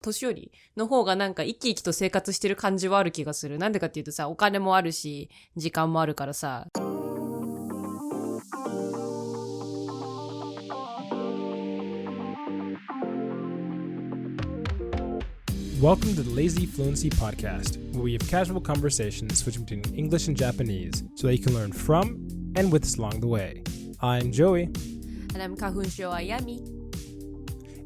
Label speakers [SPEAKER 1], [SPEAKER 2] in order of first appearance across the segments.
[SPEAKER 1] 年寄りの方がなんか生き生きと生活してる感じはある気がする。なんでかっていうとさ、お金もあるし、時間もあるからさ。
[SPEAKER 2] Welcome to the lazyfluency podcast, where we have casual conversations switching between English and Japanese so that you can learn from and with us along the way. I'm Joey.
[SPEAKER 1] And I'm Kahunsho Ayami.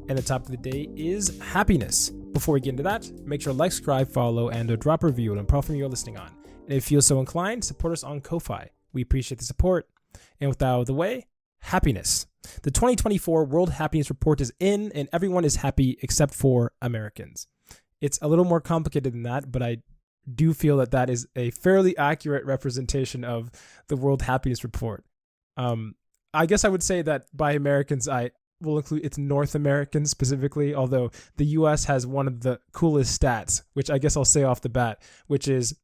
[SPEAKER 2] And the topic of the day is happiness. Before we get into that, make sure to like, subscribe, follow, and drop a review on a platform you're listening on. And if you feel so inclined, support us on Ko-Fi. We appreciate the support. And with that out of the way, happiness. The 2024 World Happiness Report is in, and everyone is happy except for Americans. It's a little more complicated than that, but I do feel that that is a fairly accurate representation of the World Happiness Report. I guess I would say that by Americans, I will include it's North Americans specifically, although the U.S. has one of the coolest stats, which I guess I'll say off the bat, which is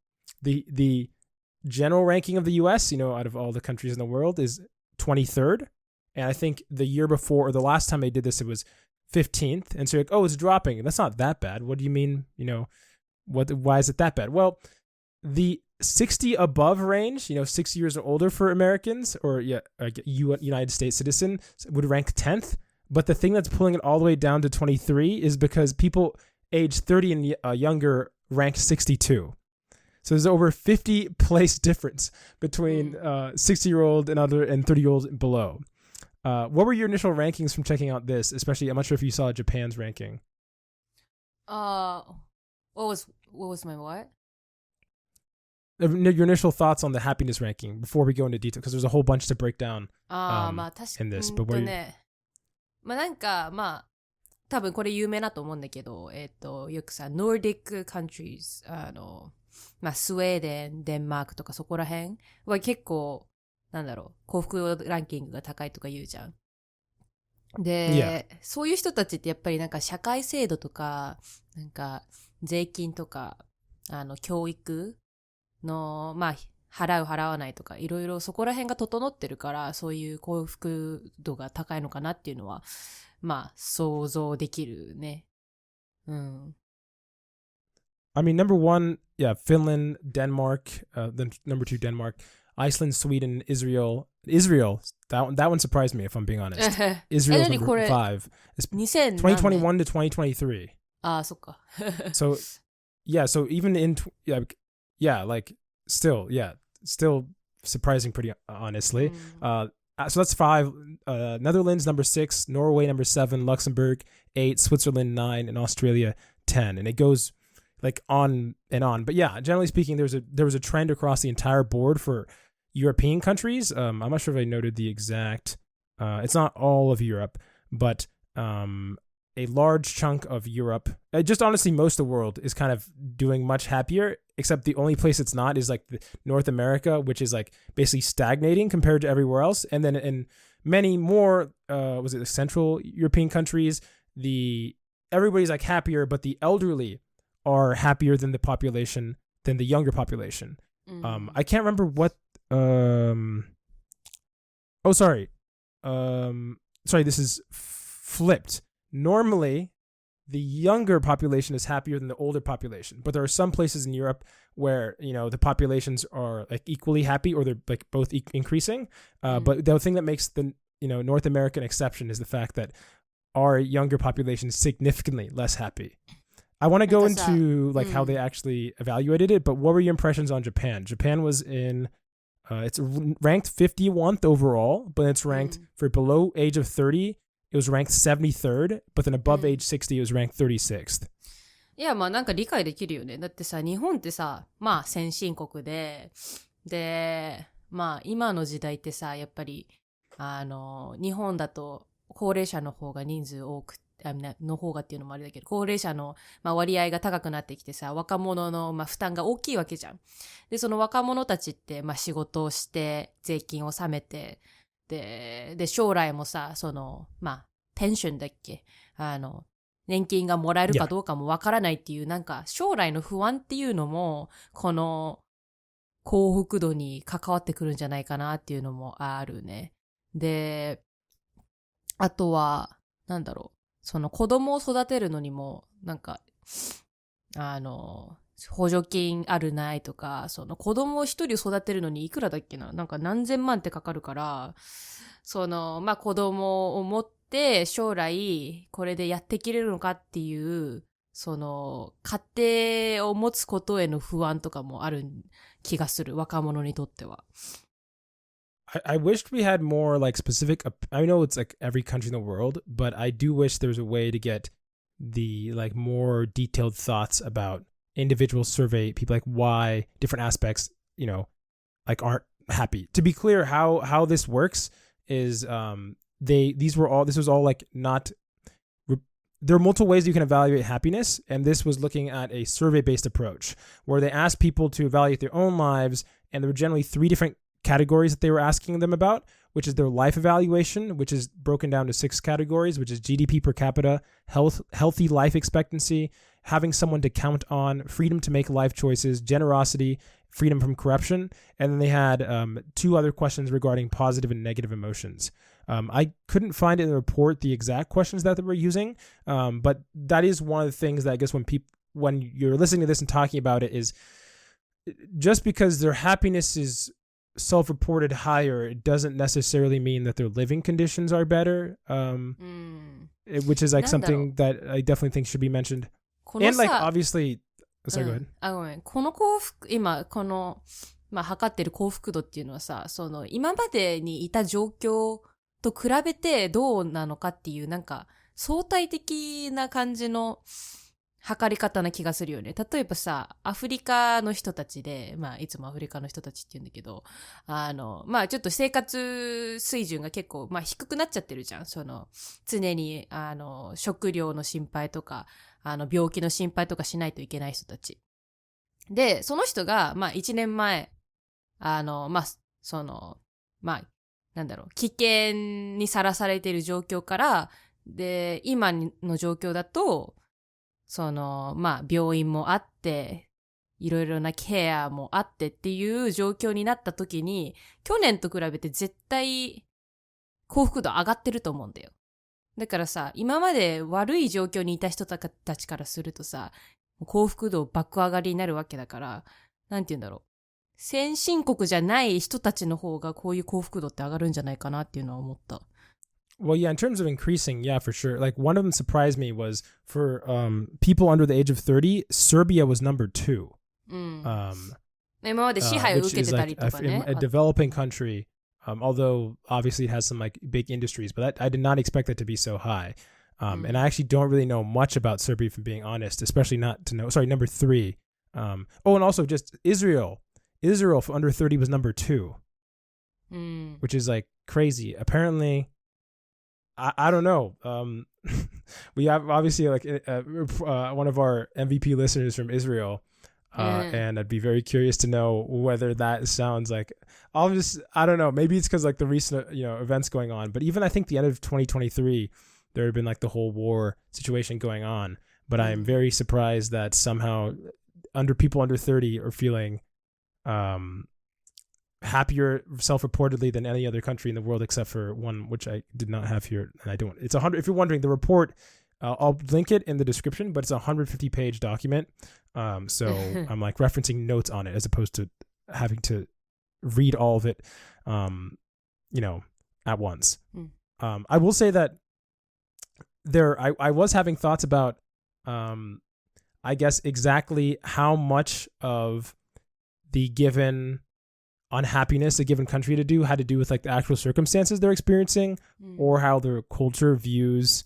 [SPEAKER 2] the general ranking of the U.S., out of all the countries in the world, is 23rd. And I think the year before, or the last time they did this, it was 15th. And so you're like, oh, it's dropping. That's not that bad. What do you mean? Why is it that bad? Well, the 60 above range, 6 years or older for Americans, or United States citizen, would rank 10th. But the thing that's pulling it all the way down to 23 is because people age 30 and younger rank 62. So there's over 50 place difference between 60-year-old and 30-year-old and below. What were your initial rankings from checking out this? Especially, I'm not sure if you saw Japan's ranking.
[SPEAKER 1] What was my what?
[SPEAKER 2] Your initial thoughts on the happiness ranking before we go into detail, because there's a whole bunch to break down in this. But where you...
[SPEAKER 1] なんか多分これ有名だと思うんだけど、よくさ、Nordic countries、スウェーデン、デンマークとかそこら辺は結構幸福度ランキングが高いとか言うじゃん。で、そういう人たちってやっぱり社会制度とか、税金とか、教育の、払う払わないとか、いろいろそこら辺が整ってるから、そういう幸福度が高いのかなっていうのは、想像できるね。
[SPEAKER 2] I mean, number one, Finland, Denmark, then number two, Denmark.Iceland, Sweden, Israel. That one surprised me, if I'm being honest. Israel's number 5. It's 2021 to 2023.
[SPEAKER 1] そっか。
[SPEAKER 2] So even in, still surprising pretty honestly. So that's 5. Netherlands, number 6. Norway, number 7. Luxembourg, 8. Switzerland, 9. And Australia, 10. And it goes on and on. But generally speaking, there was a trend across the entire board for European countries. I'm not sure if I noted the exact, it's not all of Europe, but a large chunk of Europe, just honestly most of the world is kind of doing much happier, except the only place it's not is North America, which is basically stagnating compared to everywhere else. And then in many more, Central European countries, everybody's happier, but the elderly are happier than the younger population. I can't remember what sorry, this is flipped. Normally, the younger population is happier than the older population, but there are some places in Europe where, the populations are equally happy, or they're both increasing. But the thing that makes the, North American exception is the fact that our younger population is significantly less happy. I want to go into how they actually evaluated it, but what were your impressions on Japan? Japan was in, it's ranked 51st overall, but it's ranked for below age of 30, it was ranked 73rd, but then above age 60, it was ranked 36th.
[SPEAKER 1] いや、理解できるよね。だってさ、日本ってさ、先進国で、今の時代ってさ、やっぱり、日本だと高齢者の方が人数多くて、の方がっていうのもあれだけど、高齢者の、割合が高くなってきてさ、若者の、負担が大きいわけじゃん。で、その若者たちって、仕事をして、税金を納めて、で、将来もさ、ペンションだっけ？年金がもらえるかどうかもわからないっていう、将来の不安っていうのも、この幸福度に関わってくるんじゃないかなっていうのもあるね。で、あとは、その子供を育てるのにも、なんか、補助金あるないとか、その子供を一人育てるのにいくらだっけな、なんか何千万ってかかるから、その、まあ、子供を持って将来これでやっていけれるのかっていう、その、家庭を持つことへの不安とかもある気がする、若者にとっては。
[SPEAKER 2] I wished we had more like specific. I know it's like every country in the world, but I do wish there was a way to get the like more detailed thoughts about individual survey people, like why different aspects, like aren't happy. To be clear, how this works is this was all like not. There are multiple ways you can evaluate happiness, and this was looking at a survey-based approach where they asked people to evaluate their own lives, and there were generally 3 different categories that they were asking them about, which is their life evaluation, which is broken down to 6 categories, which is GDP per capita, healthy life expectancy, having someone to count on, freedom to make life choices, generosity, freedom from corruption. And then they had 2 other questions regarding positive and negative emotions. I couldn't find in the report the exact questions that they were using, but that is one of the things that I guess when you're listening to this and talking about it is just because their happiness is self-reported higher, it doesn't necessarily mean that their living conditions are better, which is like something that I definitely think should be mentioned. And like obviously, sorry, go ahead.
[SPEAKER 1] ごめん。この幸福、今、まあ、測ってる幸福度っていうのはさ、その、今までにいた状況と比べてどうなのかっていう、なんか、相対的な感じの測り方な気がするよね。例えばさ、アフリカの人たちで、まあ、いつもアフリカの人たちって言うんだけど、まあ、ちょっと生活水準が結構、まあ、低くなっちゃってるじゃん。その、常に、食料の心配とか、病気の心配とかしないといけない人たち。で、その人が、まあ、1年前、まあ、その、まあ、なんだろう、危険にさらされている状況から、で、今の状況だと、その、まあ、病院もあって、いろいろなケアもあってっていう状況になった時に、去年と比べて絶対幸福度上がってると思うんだよ。だからさ、今まで悪い状況にいた人たちからするとさ、幸福度爆上がりになるわけだから、なんて言うんだろう。先進国じゃない人たちの方がこういう幸福度って上がるんじゃないかなっていうのは思った。
[SPEAKER 2] Well, yeah, in terms of increasing, yeah, for sure. Like one of them surprised me was for people under the age of 30, Serbia was number 2.
[SPEAKER 1] 今まで支配を受けてたりとかね。
[SPEAKER 2] A developing country, although obviously it has some like big industries, but I did not expect that to be so high. And I actually don't really know much about Serbia, if I'm being honest, especially not to know. Sorry, number 3. And also just Israel. Israel for under 30 was number 2, which is like crazy. Apparently, I don't know. We have obviously like one of our MVP listeners from Israel, and I'd be very curious to know whether that sounds like. I don't know. Maybe it's because like the recent events going on. But even I think the end of 2023, there had been like the whole war situation going on. But I'm very surprised that somehow people under 30 are feeling happier self-reportedly than any other country in the world except for one which I did not have here, and I don't. It's 100. If you're wondering, the report, I'll link it in the description, but it's a 150-page document. So I'm like referencing notes on it as opposed to having to read all of it, at once. I will say that I was having thoughts about, I guess exactly how much of the given unhappiness a given country had to do with like the actual circumstances they're experiencing, or how their culture views,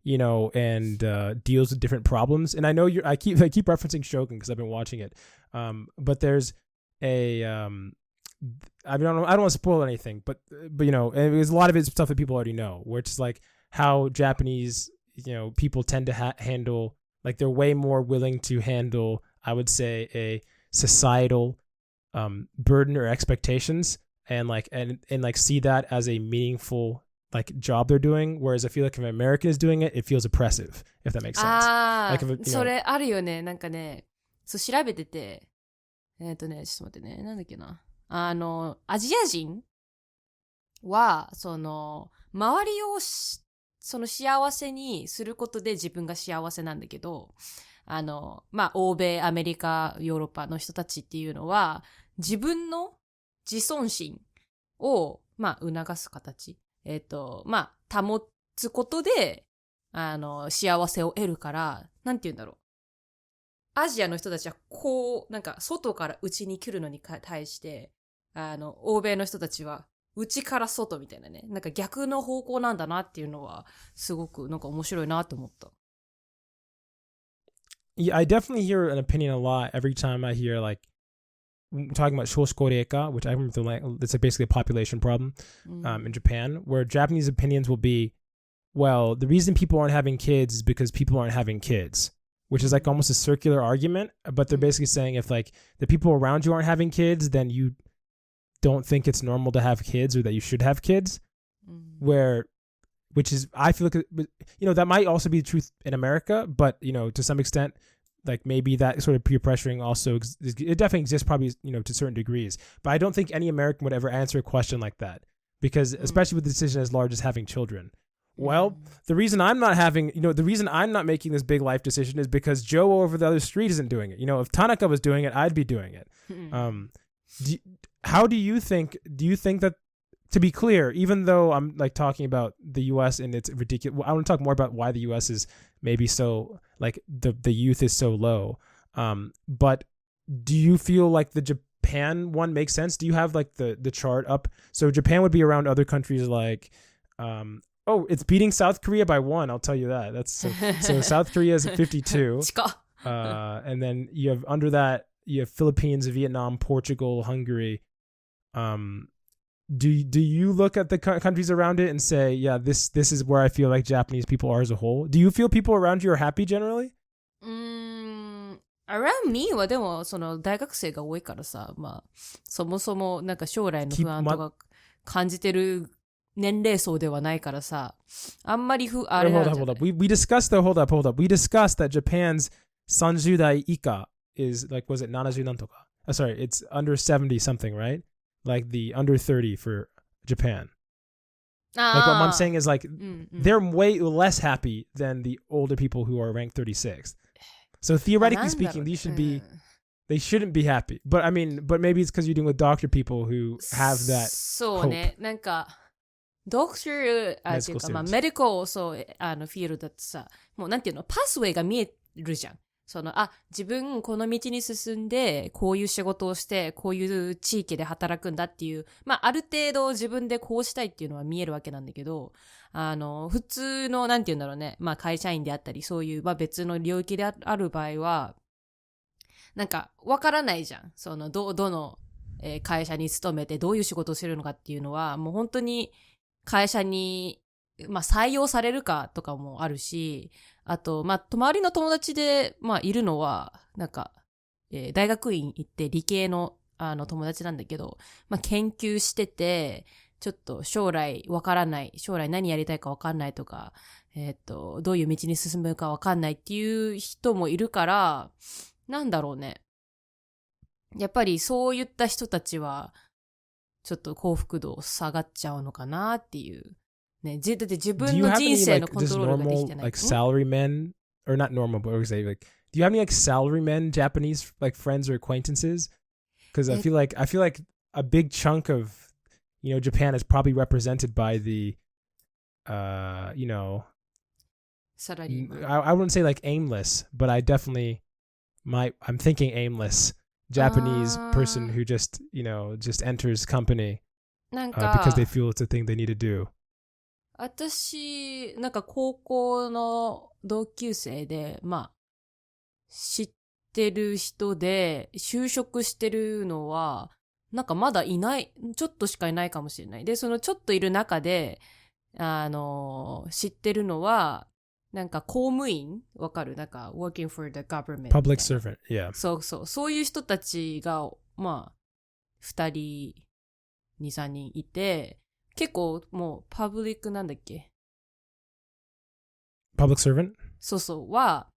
[SPEAKER 2] and deals with different problems. And I know I keep referencing Shogun because I've been watching it. But there's a I don't want to spoil anything, but there's a lot of it's stuff that people already know, where it's like how Japanese people tend to handle, like they're way more willing to handle, I would say, a societal burden or expectations, and see that as a meaningful like job they're doing, whereas I feel like if an American is doing it, it feels oppressive, if that makes sense. Like if
[SPEAKER 1] それあるよね。なんかね、そう調べてて、ちょっと待ってね、なんだっけな。アジア人は、その、周りをその幸せにすることで自分が幸せなんだけど、欧米、アメリカ、ヨーロッパの人たちっていうのは、自分の自尊心を、促す形。保つことで、幸せを得るから、なんて言うんだろう。アジアの人たちは外から内に来るのに対して、欧米の人たちは内から外みたいなね。逆の方向なんだなっていうのは、すごく面白いなと思った。
[SPEAKER 2] Yeah, I definitely hear an opinion a lot every time I hear talking about Shoshikoreka, which I remember it's basically a population problem in Japan, where Japanese opinions will be, well, the reason people aren't having kids is because people aren't having kids, which is almost a circular argument, but they're basically saying if the people around you aren't having kids, then you don't think it's normal to have kids or that you should have kids, which is, I feel like, that might also be the truth in America, but, to some extent, maybe that sort of peer pressuring also, it definitely exists probably, to certain degrees, but I don't think any American would ever answer a question like that, because especially with the decision as large as having children. Well, the reason I'm not making this big life decision is because Joe over the other street isn't doing it. If Tanaka was doing it, I'd be doing it. Do you think that, to be clear, even though I'm talking about the U.S. and it's ridiculous, I want to talk more about why the U.S. is maybe so the youth is so low. But do you feel like the Japan one makes sense? Do you have the chart up? So Japan would be around other countries it's beating South Korea by 1. I'll tell you that. That's so South Korea is at 52. And then you have under that you have Philippines, Vietnam, Portugal, Hungary. Do you look at the countries around it and say, yeah, this is where I feel like Japanese people are as a whole? Do you feel people around you are happy generally?
[SPEAKER 1] Around me はでもその大学生が多いからさ、そもそも将来の不安とか感じてる年齢層ではないからさ、あんまりhold
[SPEAKER 2] up. We discussed hold up. We discussed that Japan's 30代以下 is was it 70なんとか? Sorry, it's under 70 something, right? The under 30 for Japan. What I'm saying is they're way less happy than the older people who are ranked 36th. So theoretically speaking, they shouldn't be happy. But maybe it's because you're dealing with doctor people who have that
[SPEAKER 1] そうね。ドクターっていうか、メディカルフィールドだってさ、もうなんていうの、パスウェイが見えるじゃん。自分この道に進んで、こういう仕事をして、こういう地域で働くんだっていう、ある程度自分でこうしたいっていうのは見えるわけなんだけど、普通の、なんていうんだろうね、会社員であったり、そういう、別の領域である場合は、わからないじゃん。どの、会社に勤めて、どういう仕事をするのかっていうのは、もう本当に、会社に、採用されるかとかもあるし、あと、周りの友達で、いるのは、大学院行って理系の、友達なんだけど、研究してて、ちょっと将来わからない、将来何やりたいかわかんないとか、どういう道に進むかわかんないっていう人もいるから、なんだろうね。やっぱりそういった人たちは、ちょっと幸福度下がっちゃうのかなっていう。ね、だって自分の人生のコントロールができてない。
[SPEAKER 2] Salarymen, or not normal, but do you have any salarymen, Japanese friends or acquaintances? Because I feel like a big chunk of Japan is probably represented by the
[SPEAKER 1] Salaryman.
[SPEAKER 2] I wouldn't say aimless, but I definitely I'm thinking aimless Japanese person who just enters company because they feel it's a thing they need to do.
[SPEAKER 1] 私、高校の同級生で、知ってる人で、就職してるのは、まだいない、ちょっとしかいないかもしれない。で、そのちょっといる中で、知ってるのは、公務員わかるworking for the government.
[SPEAKER 2] Public servant, yeah.
[SPEAKER 1] そういう人たちが、2人、2、3人いて、結構もうパブリックなんだっけ
[SPEAKER 2] Public servant?
[SPEAKER 1] そうは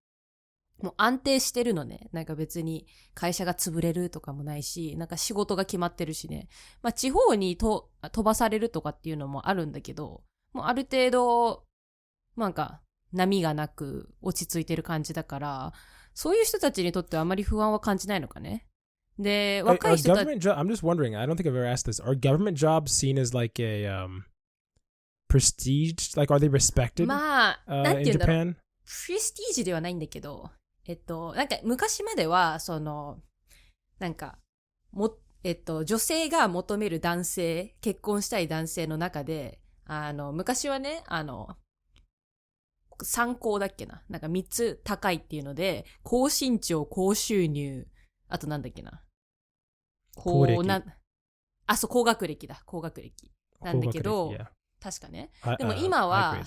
[SPEAKER 1] もう安定してるのね。別に会社が潰れるとかもないし、仕事が決まってるしね。地方に飛ばされるとかっていうのもあるんだけど、もうある程度なんか波がなく落ち着いてる感じだから、そういう人たちにとってはあまり不安は感じないのかね。で、若い人たち。
[SPEAKER 2] I'm just wondering, I don't think I've ever asked this. Are government jobs seen as like a prestige? Like, are they respected
[SPEAKER 1] まあ、なんて
[SPEAKER 2] in
[SPEAKER 1] 言うんだろう。
[SPEAKER 2] Japan?
[SPEAKER 1] プレスティージではないんだけど、なんか昔までは、なんか、女性が求める男性、結婚したい男性の中で、昔はね、参考だっけな。なんか3つ高いっていうので、高身長、高収入、あとなんだっけな。
[SPEAKER 2] 高学歴。
[SPEAKER 1] そう、高学歴だ。高学歴。なんだけど、
[SPEAKER 2] yeah.
[SPEAKER 1] 確かね。でも今は、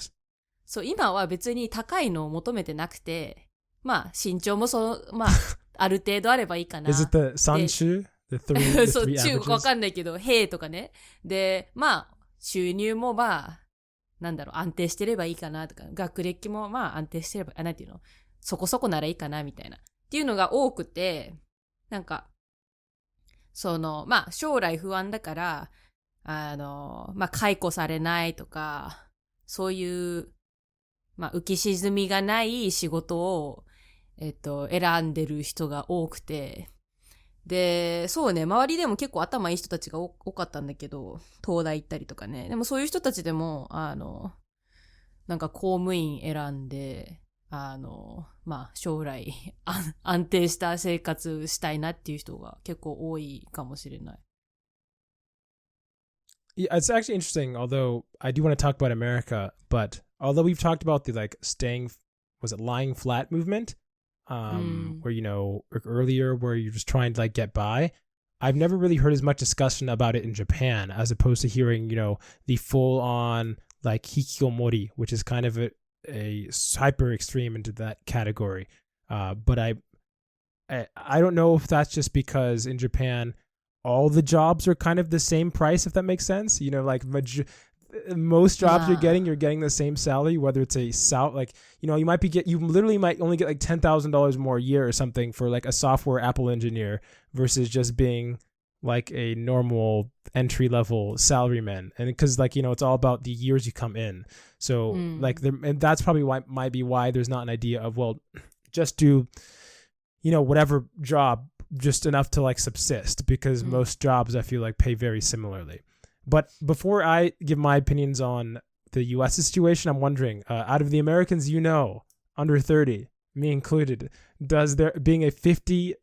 [SPEAKER 1] 今は別に高いのを求めてなくて、まあ、身長もまあ、ある程度あればいいかな。
[SPEAKER 2] Is it the 三種 the three
[SPEAKER 1] そう、
[SPEAKER 2] averages?
[SPEAKER 1] 中国わかんないけど、兵とかね。で、まあ、収入もまあ、なんだろう、安定してればいいかなとか、学歴もまあ安定してれば、なんていうの、そこそこならいいかなみたいな。っていうのが多くて、なんか、まあ、将来不安だから、まあ、解雇されないとか、そういう、まあ、浮き沈みがない仕事を、選んでる人が多くて、で、そうね、周りでも結構頭いい人たちが多かったんだけど、東大行ったりとかね。でもそういう人たちでも、なんか公務員選んで、まあ、将来安定した生活したいなっていう人が結構多いかもしれない。
[SPEAKER 2] Yeah, it's actually interesting, although I do want to talk about America, but although we've talked about the like lying flat movement, where, you know, earlier where you're just trying to like get by, I've never really heard as much discussion about it in Japan as opposed to hearing, you know, the full on like hikikomori, which is kind of a hyper extreme into that category. But I don't know if that's just because in Japan, all the jobs are kind of the same price, if that makes sense. You know, like most jobs you're getting the same salary, whether it's like, you know, you literally might only get like $10,000 more a year or something for like a software Apple engineer versus just being like a normal entry level salaryman. And because like, you know, it's all about the years you come in. So like, and that's probably might be why there's not an idea of, well, just do, you know, whatever job, just enough to like subsist, because most jobs I feel like pay very similarly. But before I give my opinions on the U.S. situation, I'm wondering, out of the Americans, you know, under 30, me included, does there being a 50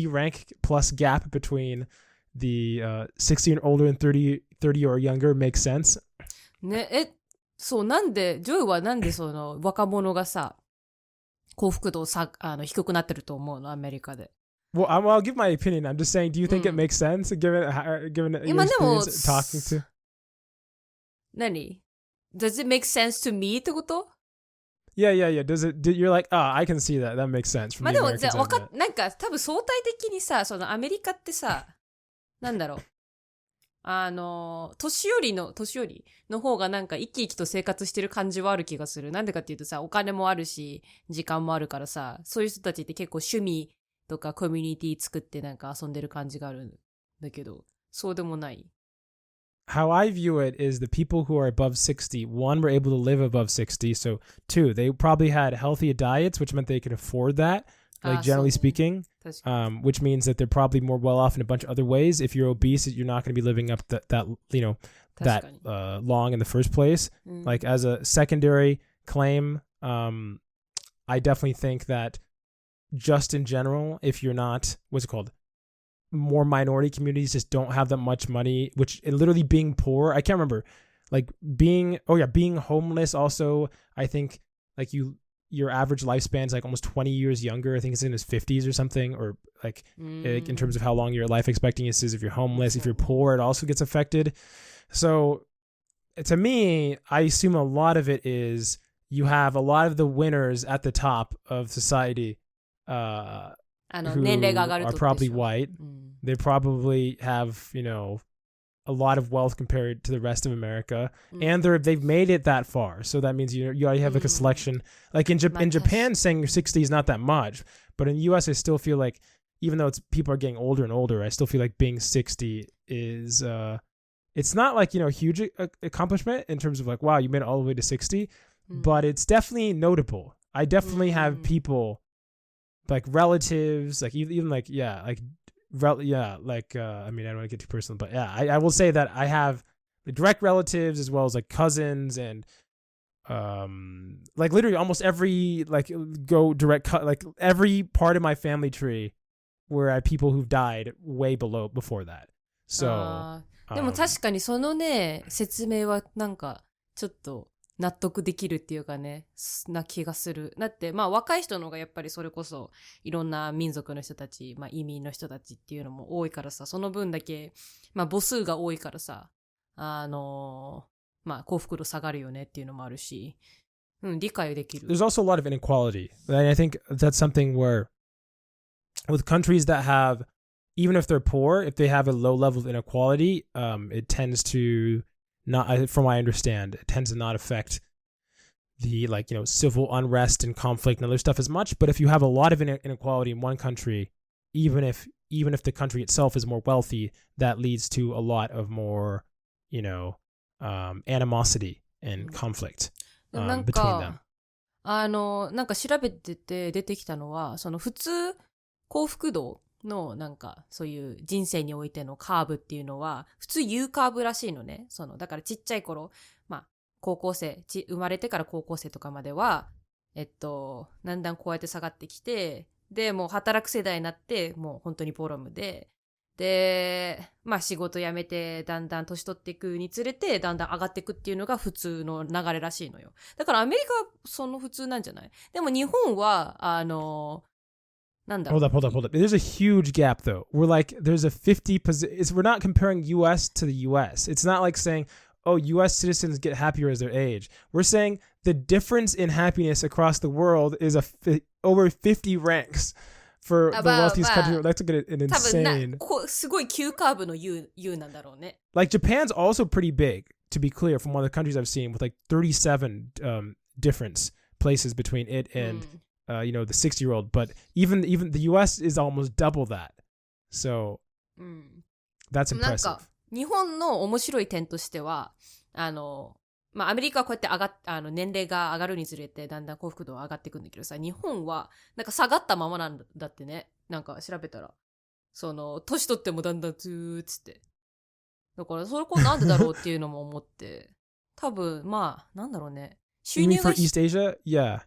[SPEAKER 2] rank plus gap between the 60 and older and 30 or younger make sense?
[SPEAKER 1] ね、そう、なんで、ジョイはなんで若者がさ、幸福度低くなってると思うの、アメリカで。
[SPEAKER 2] Well, I'll give my opinion. I'm just saying, do you think it makes sense given your experience talking to?
[SPEAKER 1] 何? Does it make sense to me ってこと?
[SPEAKER 2] Yeah. You're like, I can see that. That makes sense.
[SPEAKER 1] まあでも、なんか多分相対的にさ、アメリカってさ、なんだろう。年寄りの方がなんか生き生きと生活してる感じはある気がする。なんでかっていうとさ、お金もあるし、時間もあるからさ、そういう人たちって結構趣味とかコミュニティ作ってなんか遊んでる感じがあるんだけど、そうでもない。
[SPEAKER 2] How I view it is the people who are above 60, one, were able to live above 60. So two, they probably had healthy diets, which meant they could afford that, like generally speaking, which means that they're probably more well off in a bunch of other ways. If you're obese, you're not going to be living up that you know, that long in the first place. Like as a secondary claim, I definitely think that just in general, if you're not, what's it called? More minority communities just don't have that much money, which literally being poor, I can't remember, like being homeless also, I think like your average lifespan is like almost 20 years younger. I think it's in his 50s or something, or like in terms of how long your life expectancy is if you're homeless. If you're poor, it also gets affected. So to me, I assume a lot of it is you have a lot of the winners at the top of society who are probably white. They probably have, you know, a lot of wealth compared to the rest of America, and they've made it that far. So that means you already have like a selection. Like in Japan, saying you're 60 is not that much, but in the US, I still feel like even though people are getting older and older, I still feel like being 60 is it's not like, you know, a huge accomplishment in terms of like, wow, you made it all the way to 60. but it's definitely notable. I definitely have people like relatives, like even like I mean, I don't want to get too personal, but yeah, I will say that I have the direct relatives as well as like cousins and like literally almost every like like every part of my family tree where I have people who've died way before that. So
[SPEAKER 1] でも確かにそのね、説明はなんかちょっと納得できるっていうかね、な気がする。だってまあ若い人の方がやっぱりそれこそいろんな民族の人たち、まあ移民の人たちっていうのも多いからさ、その分だけまあ母数が多いからさ、まあ幸福度下がるよねっていうのもあるし、理解できる。
[SPEAKER 2] There's also a lot of inequality. And I think that's something where with countries that have, even if they're poor, if they have a low level of inequality, it tends to not, from what I understand, it tends to not affect the civil unrest and conflict and other stuff as much. But if you have a lot of inequality in one country, even if the country itself is more wealthy, that leads to a lot of more, animosity and conflict between them.
[SPEAKER 1] なんか調べてて出てきたのは、その普通幸福度のなんかそういう人生においてのカーブっていうのは普通 U カーブらしいのね。だからちっちゃい頃、まあ高校生、生まれてから高校生とかまではだんだんこうやって下がってきて、でもう働く世代になってもう本当にボロムで、まあ仕事辞めてだんだん年取っていくにつれてだんだん上がっていくっていうのが普通の流れらしいのよ。だからアメリカはその普通なんじゃない？でも日本はなんだろう。
[SPEAKER 2] Hold up. There's a huge gap though. There's a 50%. We're not comparing US to the US. It's not like saying, oh, US citizens get happier as they age. We're saying the difference in happiness across the world is over 50 ranks for the wealthiest country. That's an insane.
[SPEAKER 1] すごい急カーブの U なんだろうね。
[SPEAKER 2] Like Japan's also pretty big, to be clear, from one of the countries I've seen, with like 37 difference places between it and the 60-year-old, but even the US is almost double that. So that's impressive.
[SPEAKER 1] なんか日本の面白い点としては、まあアメリカはこうやって年齢が上がるにつれてだんだん幸福度は上がっていくんだけどさ、日本はなんか下がったままなんだってね。なんか調べたら、年取ってもだんだんずーっつって。だからそれこそなんでだろうっていうのも思って、多分まあなんだろうね。
[SPEAKER 2] You mean for East Asia? Yeah.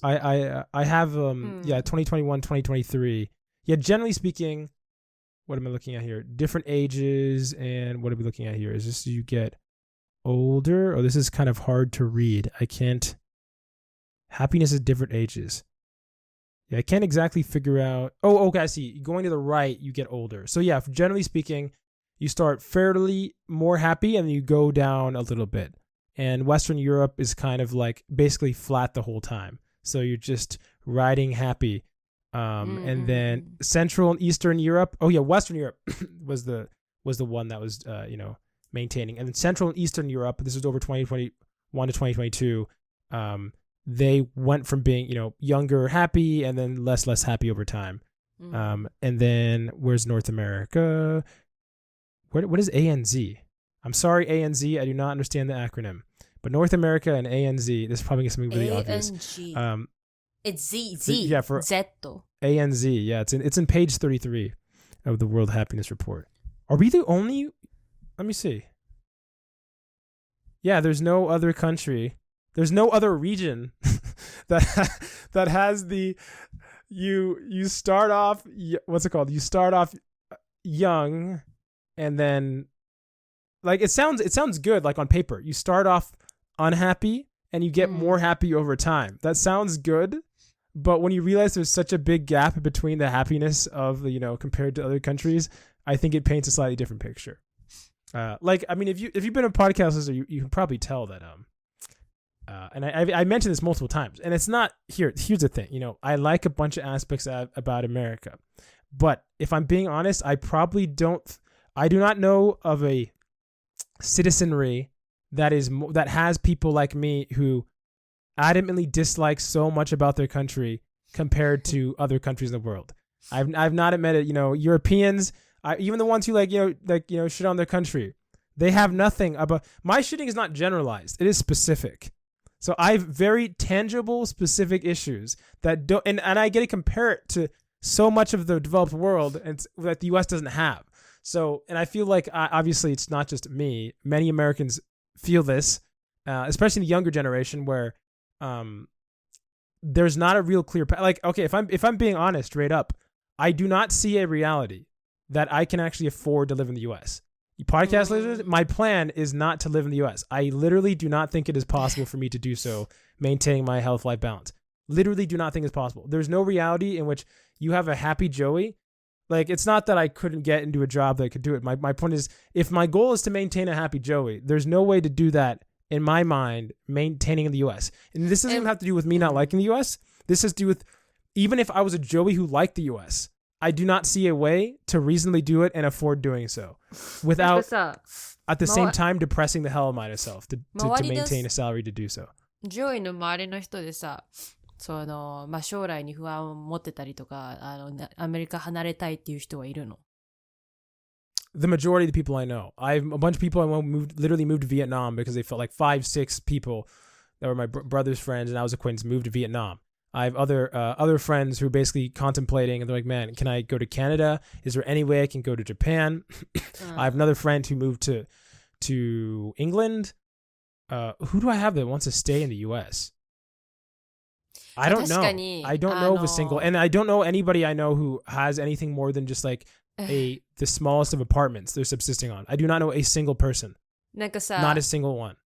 [SPEAKER 2] I have 2021, 2023. Yeah, generally speaking, what am I looking at here? Different ages, and what are we looking at here? Is this you get older? Oh, this is kind of hard to read. Happiness is different ages. Yeah, I can't exactly figure out. Oh, okay, I see. Going to the right, you get older. So yeah, generally speaking, you start fairly more happy and you go down a little bit. And Western Europe is kind of like basically flat the whole time. So you're just riding happy. And then Central and Eastern Europe. Oh yeah, Western Europe was the one that was maintaining. And then Central and Eastern Europe, this was over 2021 to 2022. They went from being, younger, happy, and then less happy over time. And then where's North America? What is ANZ? I'm sorry, ANZ. I do not understand the acronym. But North America and ANZ, this is probably something really obvious.
[SPEAKER 1] It's Z.
[SPEAKER 2] Yeah, for
[SPEAKER 1] Z.
[SPEAKER 2] ANZ. Yeah, it's in page 33 of the World Happiness Report. Are we the only? Let me see. Yeah, there's no other country. There's no other region that has the you start off, what's it called? You start off young, and then like it sounds good like on paper. You start off unhappy and you get more happy over time. That sounds good, but when you realize there's such a big gap between the happiness of compared to other countries, I think it paints a slightly different picture. I mean, if you've been a podcast listener, you can probably tell that and I mentioned this multiple times, and it's not here's the thing, I like a bunch of aspects about America, but if I'm being honest, I do not know of a citizenry that has people like me who adamantly dislike so much about their country compared to other countries in the world. I've not met it. Europeans, even the ones who shit on their country, they have nothing about. My shitting is not generalized; it is specific. So I have very tangible, specific issues that don't, and I get to compare it to so much of the developed world and that the U.S. doesn't have. So, and I feel like obviously it's not just me. Many Americans feel this, especially the younger generation, where there's not a real clear path. Like, okay, if I'm being honest, straight up, I do not see a reality that I can actually afford to live in the U.S. Podcast listeners, my plan is not to live in the U.S. I literally do not think it is possible for me to do so, maintaining my health-life balance. Literally do not think it's possible. There's no reality in which you have a happy Joey. Like, it's not that I couldn't get into a job that could do it. My point is, if my goal is to maintain a happy Joey, there's no way to do that, in my mind, maintaining in the U.S. And this doesn't even have to do with me not liking the U.S. This has to do with, even if I was a Joey who liked the U.S., I do not see a way to reasonably do it and afford doing so without, at the same time, depressing the hell out of myself to maintain a salary to do so.
[SPEAKER 1] ジョイの周りの人でさ、将来に不安を持ってたりとか、アメリカ離れたいっていう人はいるの？
[SPEAKER 2] The majority of the people I know. I have a bunch of people I literally moved to Vietnam because they felt like 5-6 people that were my brother's friends and I was acquaintances moved to Vietnam. I have other friends who are basically contemplating and they're like, man, can I go to Canada? Is there any way I can go to Japan? I have another friend who moved to England. Who do I have that wants to stay in the U.S.? I don't know. I don't know of a single, and I don't know anybody I know who has anything more than just like the smallest of apartments they're subsisting on. I do not know a single person.
[SPEAKER 1] なんかさ、
[SPEAKER 2] not a single one.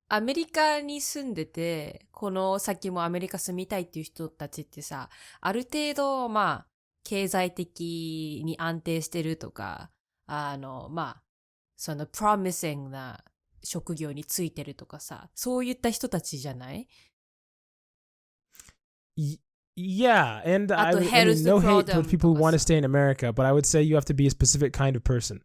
[SPEAKER 1] アメリカに住んでて、この先もアメリカ住みたいっていう人たちってさ、ある程度、経済的に安定してるとか、promising な職業についてるとかさ、そういった人たちじゃない？
[SPEAKER 2] Yeah, and I mean, no hate towards people who want to stay in America, but I would say you have to be a specific kind of person.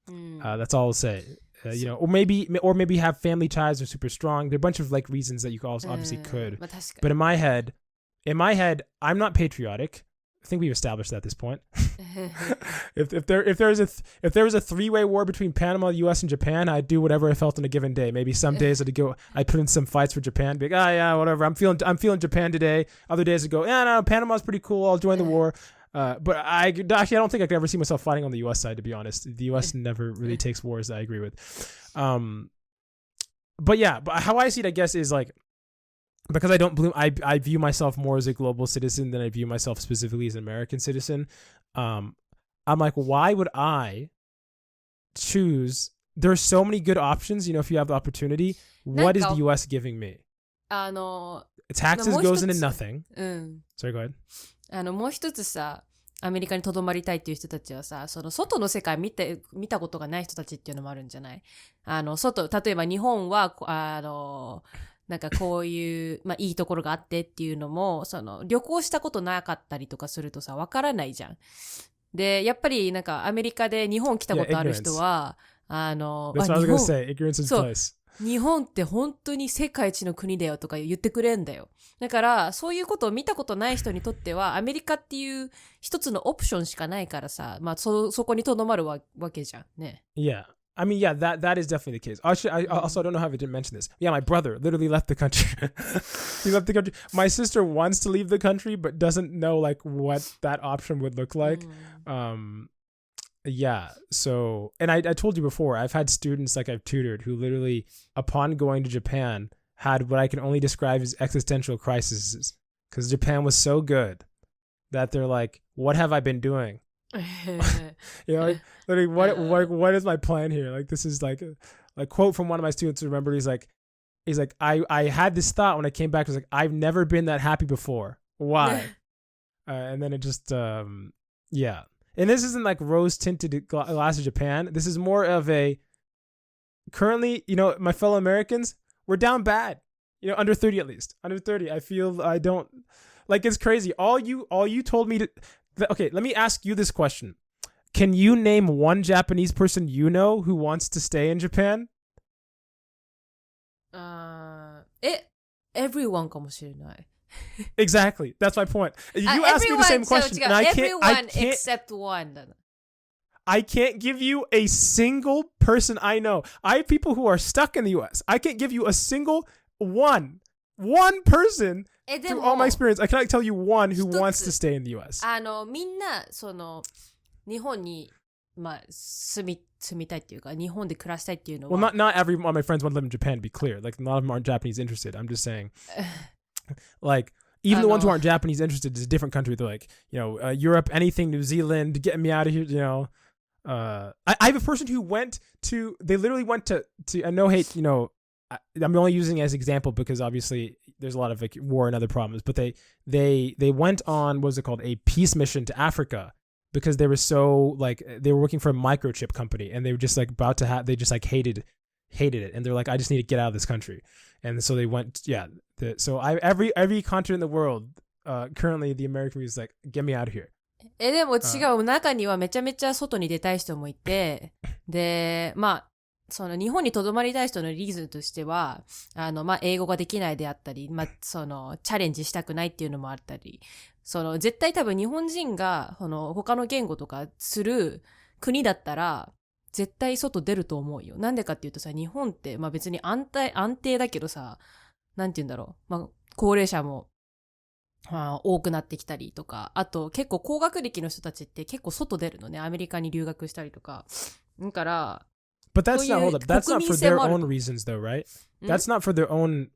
[SPEAKER 2] That's all I'll say. Or maybe have family ties are super strong. There are a bunch of like reasons that you also obviously could. But in my head, I'm not patriotic. I think we've established that at this point. if there was a three-way war between Panama, the U.S., and Japan, I'd do whatever I felt on a given day. Maybe some days I'd put in some fights for Japan. Be like, yeah, whatever. I'm feeling Japan today. Other days I'd go, yeah, no, Panama's pretty cool. I'll join the war. But I don't think I could ever see myself fighting on the U.S. side, to be honest. The U.S. never really takes wars that I agree with. But how I see it, I guess, is like, because I view myself more as a global citizen than I view myself specifically as an American citizen. I'm like, why would I choose? There are so many good options, if you have the opportunity. What is the U.S. giving me? Taxes goes into nothing. Sorry, go ahead.
[SPEAKER 1] もう一つさ、アメリカにとどまりたいっていう人たちはさ、その外の世界見たことがない人たちっていうのもあるんじゃない？例えば日本は、なんかこういう、いいところがあってっていうのも、旅行したことなかったりとかするとさ、わからないじゃん。で、やっぱりなんかアメリカで日本来たことある人は、
[SPEAKER 2] That's what I was gonna say. Ignorance is place.
[SPEAKER 1] 日本って本当に世界一の国だよとか言ってくれんだよ。だからそういうことを見たことない人にとってはアメリカっていう一つのオプションしかないからさ、そこにとどまるわけじゃんね。
[SPEAKER 2] Yeah. I mean, yeah, that is definitely the case. I also don't know how I didn't mention this. Yeah, my brother literally left the country. He left the country. My sister wants to leave the country, but doesn't know like what that option would look like. Yeah. So, and I told you before, I've had students like I've tutored who literally, upon going to Japan, had what I can only describe as existential crises because Japan was so good that they're like, what have I been doing? Literally, what is my plan here? Like, this is like a quote from one of my students. Remember, he's like, I had this thought when I came back. I was like, I've never been that happy before. Why? And then it just, yeah. And this isn't like rose tinted glass of Japan. This is more of a currently, my fellow Americans, we're down bad, under 30 at least. Under 30. I feel I don't like, it's crazy. All you told me to, okay, let me ask you this question. Can you name one Japanese person you know who wants to stay in Japan?
[SPEAKER 1] Everyone かもしれない。
[SPEAKER 2] Exactly. That's my point. You asked me the same question. And
[SPEAKER 1] everyone except one.
[SPEAKER 2] I can't give you a single person I know. I have people who are stuck in the U.S. I can't give you a single one one person
[SPEAKER 1] で
[SPEAKER 2] through
[SPEAKER 1] も
[SPEAKER 2] all my experience. I cannot tell you one who
[SPEAKER 1] 一つ
[SPEAKER 2] wants to stay in the US.
[SPEAKER 1] みんなその日本にまあ住みたいっていうか日本で暮らしたいっていうのは
[SPEAKER 2] Well, not every one of my friends want to live in Japan, to be clear. Like, a lot of them aren't Japanese interested. I'm just saying. Like, even the ones who aren't Japanese interested is a different country. They're like, Europe, anything, New Zealand, get me out of here, I have a person who they literally went to and no hate, I'm only using it as example because obviously there's a lot of like war and other problems, but they went on, what was it called? A peace mission to Africa because they were so like, they were working for a microchip company and they were just like about to have, they just like hated it. And they're like, I just need to get out of this country. And so they went, every continent in the world, currently the American view is like, get me out of here.
[SPEAKER 1] でも違う、中にはめちゃめちゃ外に出たい人もいて、で、まあ、その日本に留まりたい人のリーズンとしては、まあ、英語ができないであったり、まあ、その、チャレンジしたくないっていうのもあったり、その、絶対多分日本人が、他の言語とかする国だったら、絶対外出ると思うよ。なんでかっていうとさ、日本って、まあ別に安定だけどさ、なんて言うんだろう。まあ、高齢者も、多くなってきたりとか、あと結構高学歴の人たちって結構外出るのね。アメリカに留学したりとか。だから、
[SPEAKER 2] But that's not, hold up, that's not for their own reasons though, right? That's not for their own,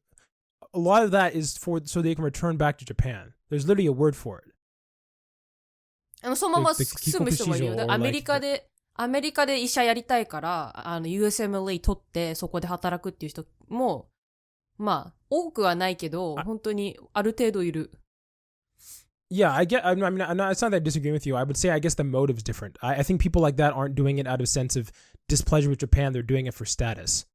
[SPEAKER 2] a lot of that is so they can return back to Japan. There's literally a word for it.
[SPEAKER 1] そのまま住む人もいるよ。アメリカで医者やりたいから、USMLE 取ってそこで働くっていう人も、まあ、多くはないけど、本当にある程度いる。
[SPEAKER 2] Yeah, I mean, it's not that I disagree with you. I would say, I guess the motive's different. I think people like that aren't doing it out of sense of displeasure with Japan. They're doing it for status,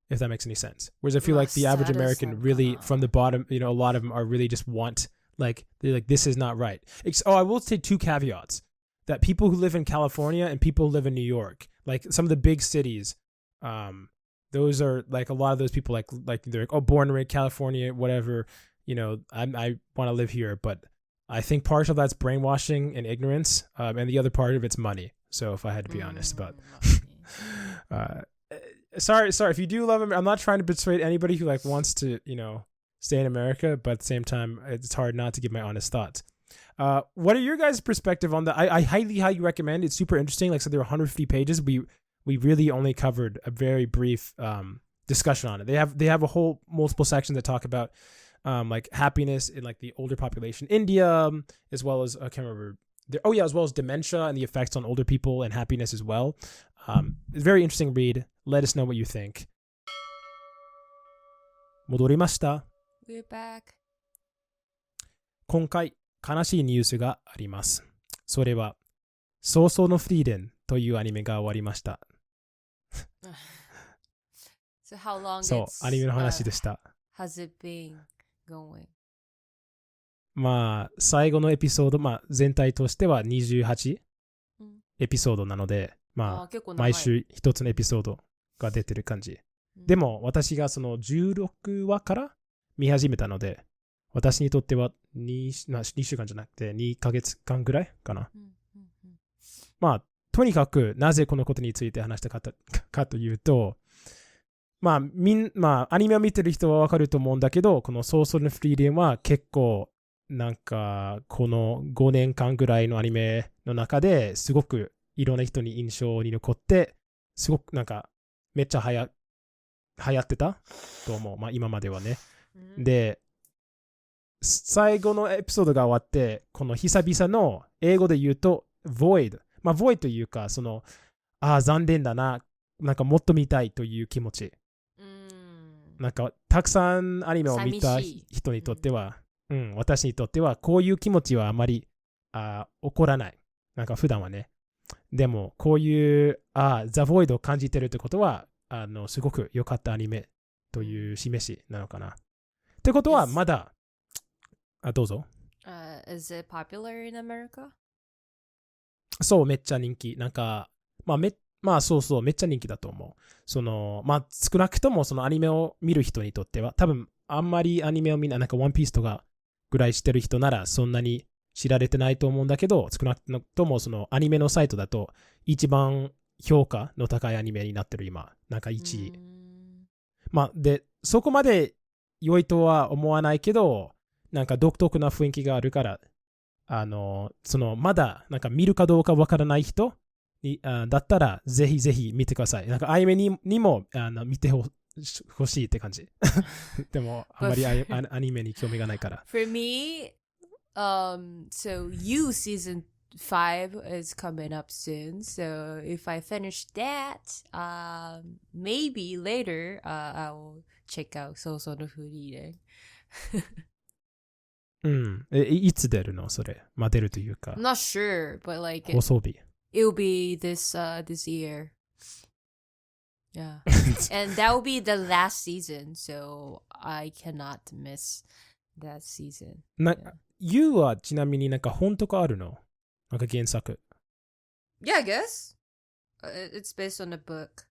[SPEAKER 2] if that makes any sense. Whereas I feel like the average American really, from the bottom, a lot of them are really just they're like, this is not right. I will say two caveats. That people who live in California and people who live in New York, like some of the big cities, those are like a lot of those people like they're like, oh, born and raised California, whatever, I want to live here, but I think part of that's brainwashing and ignorance, and the other part of it's money. So if I had to be honest about, sorry, if you do love him, I'm not trying to persuade anybody who like wants to, stay in America, but at the same time, it's hard not to give my honest thoughts. What are your guys' perspective on that? I highly recommend. It's super interesting. Like I said, there are 150 pages. We really only covered a very brief discussion on it. They have a whole multiple sections that talk about like happiness in like the older population, India, as well as I can't remember. As well as dementia and the effects on older people and happiness as well. It's a very interesting read. Let us know what you think. 戻りました。
[SPEAKER 1] We're back.
[SPEAKER 2] 今回悲しいニュースがあります。それは早々のフリーレンというアニメが終わりました。
[SPEAKER 1] So how long
[SPEAKER 2] そう、アニメの話でした。
[SPEAKER 1] has it been going?
[SPEAKER 2] まあ、最後のエピソード、まあ、全体としては28エピソードなので、まあ、毎週一つのエピソードが出てる感じ。でも、私がその16話から見始めたので、私にとっては2週間じゃなくて2ヶ月間ぐらいかな。まあ、とにかくなぜこのことについて話したかというと、まあ、アニメを見てる人はわかると思うんだけど、このソーソルのフリーレンは結構、なんか、この5年間ぐらいのアニメの中ですごくいろんな人に印象に残って、すごくなんか、めっちゃ流行ってたと思う。まあ、今まではね。で、最後のエピソードが終わって、この久々の英語で言うと、void。まあ、void というか、残念だな。なんかもっと見たいという気持ち。なんか、たくさんアニメを見た人にとっては、私にとっては、こういう気持ちはあまり起こらない。なんか普段はね。でも、こういう、The Void を感じてるってことは、すごく良かったアニメという示しなのかな。ってことは、まだ、どうぞ。
[SPEAKER 1] Is it popular in America?
[SPEAKER 2] そう、めっちゃ人気。なんか、まあそう、めっちゃ人気だと思う。まあ少なくともそのアニメを見る人にとっては、多分あんまりアニメを見ない、なんかワンピースとかぐらいしてる人ならそんなに知られてないと思うんだけど、少なくともそのアニメのサイトだと一番評価の高いアニメになってる今。なんか1位。まあで、そこまで良いとは思わないけど、なんか独特な雰囲気があるから、まだなんか見るかどうかわからない人だったら、ぜひぜひ見てください。なんかアニメにも見てほしいって感じ。でも、あんまりアニメに興味がないから。
[SPEAKER 1] For me, so You season 5 is coming up soon. So if I finish that, maybe later I'll check out 早々のフリーレン。
[SPEAKER 2] うん。いつ出るのそれ。まあ、出るというか。
[SPEAKER 1] I'm not sure, but like
[SPEAKER 2] 放送日。
[SPEAKER 1] it'll be this year. Yeah. And that will be the last season, so I cannot miss that season.
[SPEAKER 2] You はちなみになんか本とかあるのなんか原作。
[SPEAKER 1] Yeah, I guess. It's based on a book.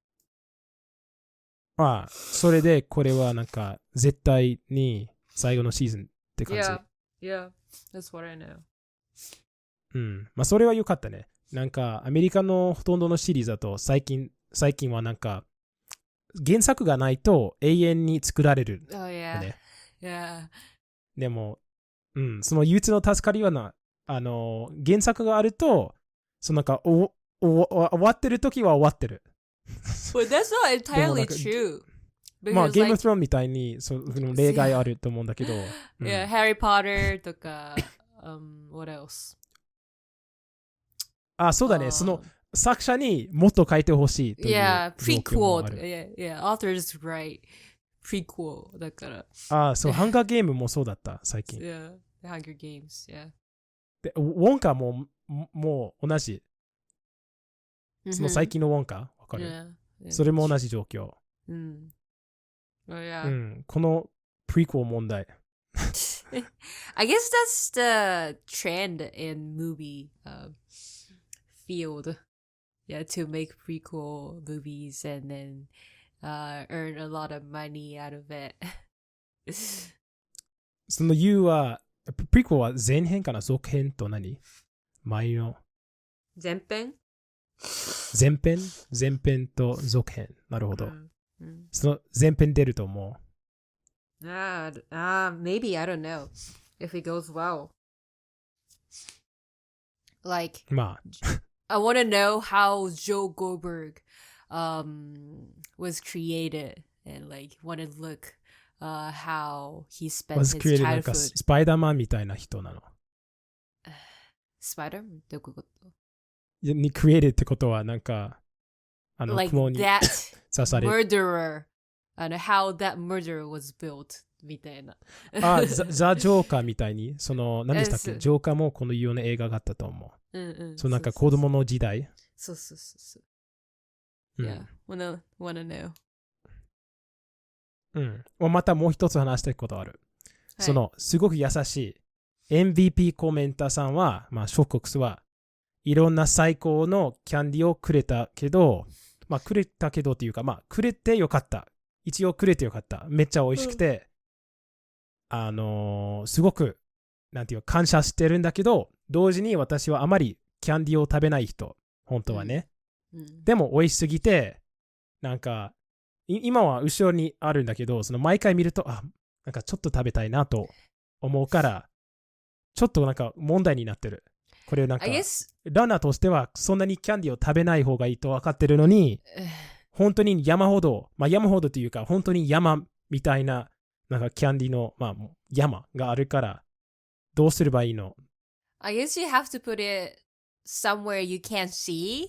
[SPEAKER 2] ああ、それでこれはなんか絶対に最後のシーズンって感じ。
[SPEAKER 1] Yeah, that's what I know.
[SPEAKER 2] うん。まあそれは良かったね。なんかアメリカのほとんどのシリーズだと最近はなんか原作がないと永遠に作られる、ね。
[SPEAKER 1] Oh yeah. Yeah.
[SPEAKER 2] でも、その唯一の助かりは原作があると、なんか終わってる時は終わってる。
[SPEAKER 1] But that's not entirely true.
[SPEAKER 2] まあ、ゲームオブスローンみたいにその例外あると思うんだけど。
[SPEAKER 1] Yeah, Harry Potter とか、what else?
[SPEAKER 2] あ、そうだね。その作者にもっと書いてほしいという。
[SPEAKER 1] Yeah, prequel. Yeah, authors write prequel だから。
[SPEAKER 2] あ、そう、ハンガーゲームもそうだった、最近。
[SPEAKER 1] Yeah, the Hunger Games, yeah.
[SPEAKER 2] で、ウォンカも同じ。その最近のウォンカわかる、
[SPEAKER 1] yeah,
[SPEAKER 2] それも同じ状況。
[SPEAKER 1] Oh, yeah.
[SPEAKER 2] このプリクル問題。
[SPEAKER 1] I guess that's the trend in movie field. Yeah, to make prequel movies and then earn a lot of money out of it.
[SPEAKER 2] その You は、プリクルは前編かな続編と何前の
[SPEAKER 1] 前編
[SPEAKER 2] と続編。なるほど。その前編出ると思う。
[SPEAKER 1] Maybe, I don't know. If it goes well. Like,
[SPEAKER 2] まあ。
[SPEAKER 1] I want to know how Joe Goldberg was created and like want to look how he spent his childhood.
[SPEAKER 2] なんかスパイダーマンみたいな人なの。
[SPEAKER 1] スパイダーマンどういうこと
[SPEAKER 2] に created ってことはなんか
[SPEAKER 1] like
[SPEAKER 2] 雲に刺される。
[SPEAKER 1] murderer and how that murder was built みたいな。
[SPEAKER 2] ザ・ジョーカーみたいに何でしたっけジョーカーもこのような映画があったと思う。そうなんか子供の時代。
[SPEAKER 1] そう。Yeah, wanna know.
[SPEAKER 2] またもう一つ話したいことある。すごく優しい MVP コメンターさんは、まあ、ショックスはいろんな最高のキャンディをくれたけどっていうか、まあ、くれてよかった。一応くれてよかった。めっちゃ美味しくて、すごく、なんていうか、感謝してるんだけど、同時に私はあまりキャンディを食べない人、本当はね。でも美味しすぎて、なんか、今は後ろにあるんだけど、毎回見ると、なんかちょっと食べたいなと思うから、ちょっとなんか問題になってる。これなんか、ランナーとしてはそんなにキャンディを食べない方がいいと分かってるのに、本当に山ほどというか、本当に山みたいな、なんかキャンディの、まあ、山があるから、どうすればいいの
[SPEAKER 1] I guess you have to put it somewhere you can't see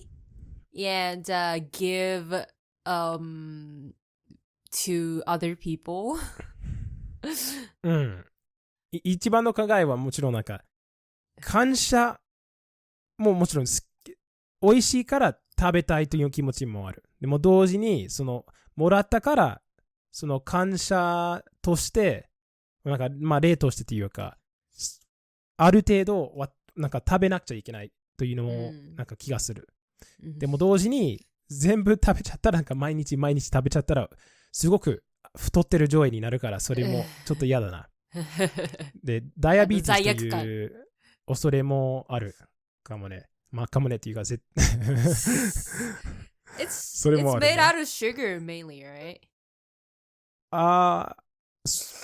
[SPEAKER 1] and give to other people.
[SPEAKER 2] 一番の考えはもちろんなんか、感謝ももちろん美味しいから食べたいという気持ちもある。でも同時に、もらったから、感謝として、なんか、まあ、例としてというか、ある程度は、なんか食べなくちゃいけないというのも、なんか気がする。でも同時に、全部食べちゃったら、なんか毎日食べちゃったら、すごく太ってる状態になるから、それもちょっと嫌だな。で、ダイアビーティスという恐れもあるかもね。まあ、かもねっていうか、それもある、ね。
[SPEAKER 1] It's made out of sugar mainly, right?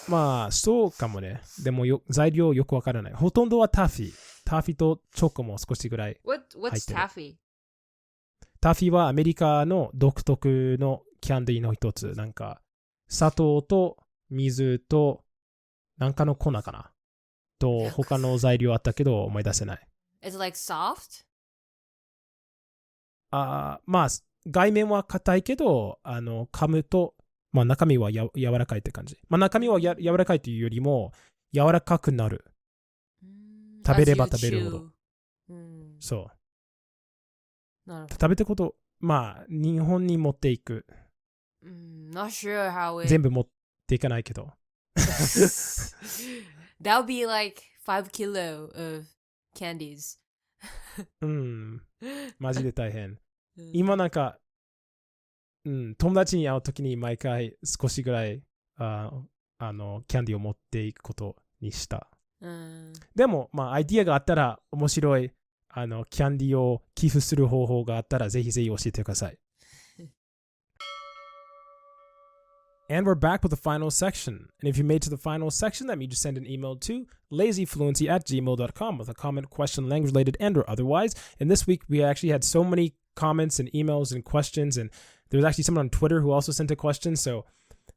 [SPEAKER 2] まあ、そうかもね。でも材料よくわからない。ほとんどはタフィー。タフィーとチョコも少しぐらい入ってる。
[SPEAKER 1] What's taffy?
[SPEAKER 2] タフィーはアメリカの独特のキャンディーの一つ。なんか、砂糖と水と、なんかの粉かな。と、他の材料あったけど思い出せない。
[SPEAKER 1] It's like soft?
[SPEAKER 2] まあ、外面は硬いけど、噛むと、まあ中身は柔らかいって感じ。まあ中身は柔らかいというよりも、柔らかくなる。食べれば食べるほど。そう。
[SPEAKER 1] なるほど。
[SPEAKER 2] 食べたこと、まあ、日本に持っていく。
[SPEAKER 1] Not sure how it...
[SPEAKER 2] 全部持っていかないけど。
[SPEAKER 1] That would be like 5 kilo of candies.
[SPEAKER 2] マジで大変。今なんか、友達に会うときに毎回少しぐらいキャンディーを持っていくことにした。でも、まあ、アイディアがあったら面白いキャンディーを寄付する方法があったらぜひぜひ教えてください。And we're back with the final section. And if you made it to the final section, that means you send an email to lazyfluency@gmail.com with a comment, question, language related, and or otherwise. And this week, we actually had so many comments and emails and questions. And there was actually someone on Twitter who also sent a question. So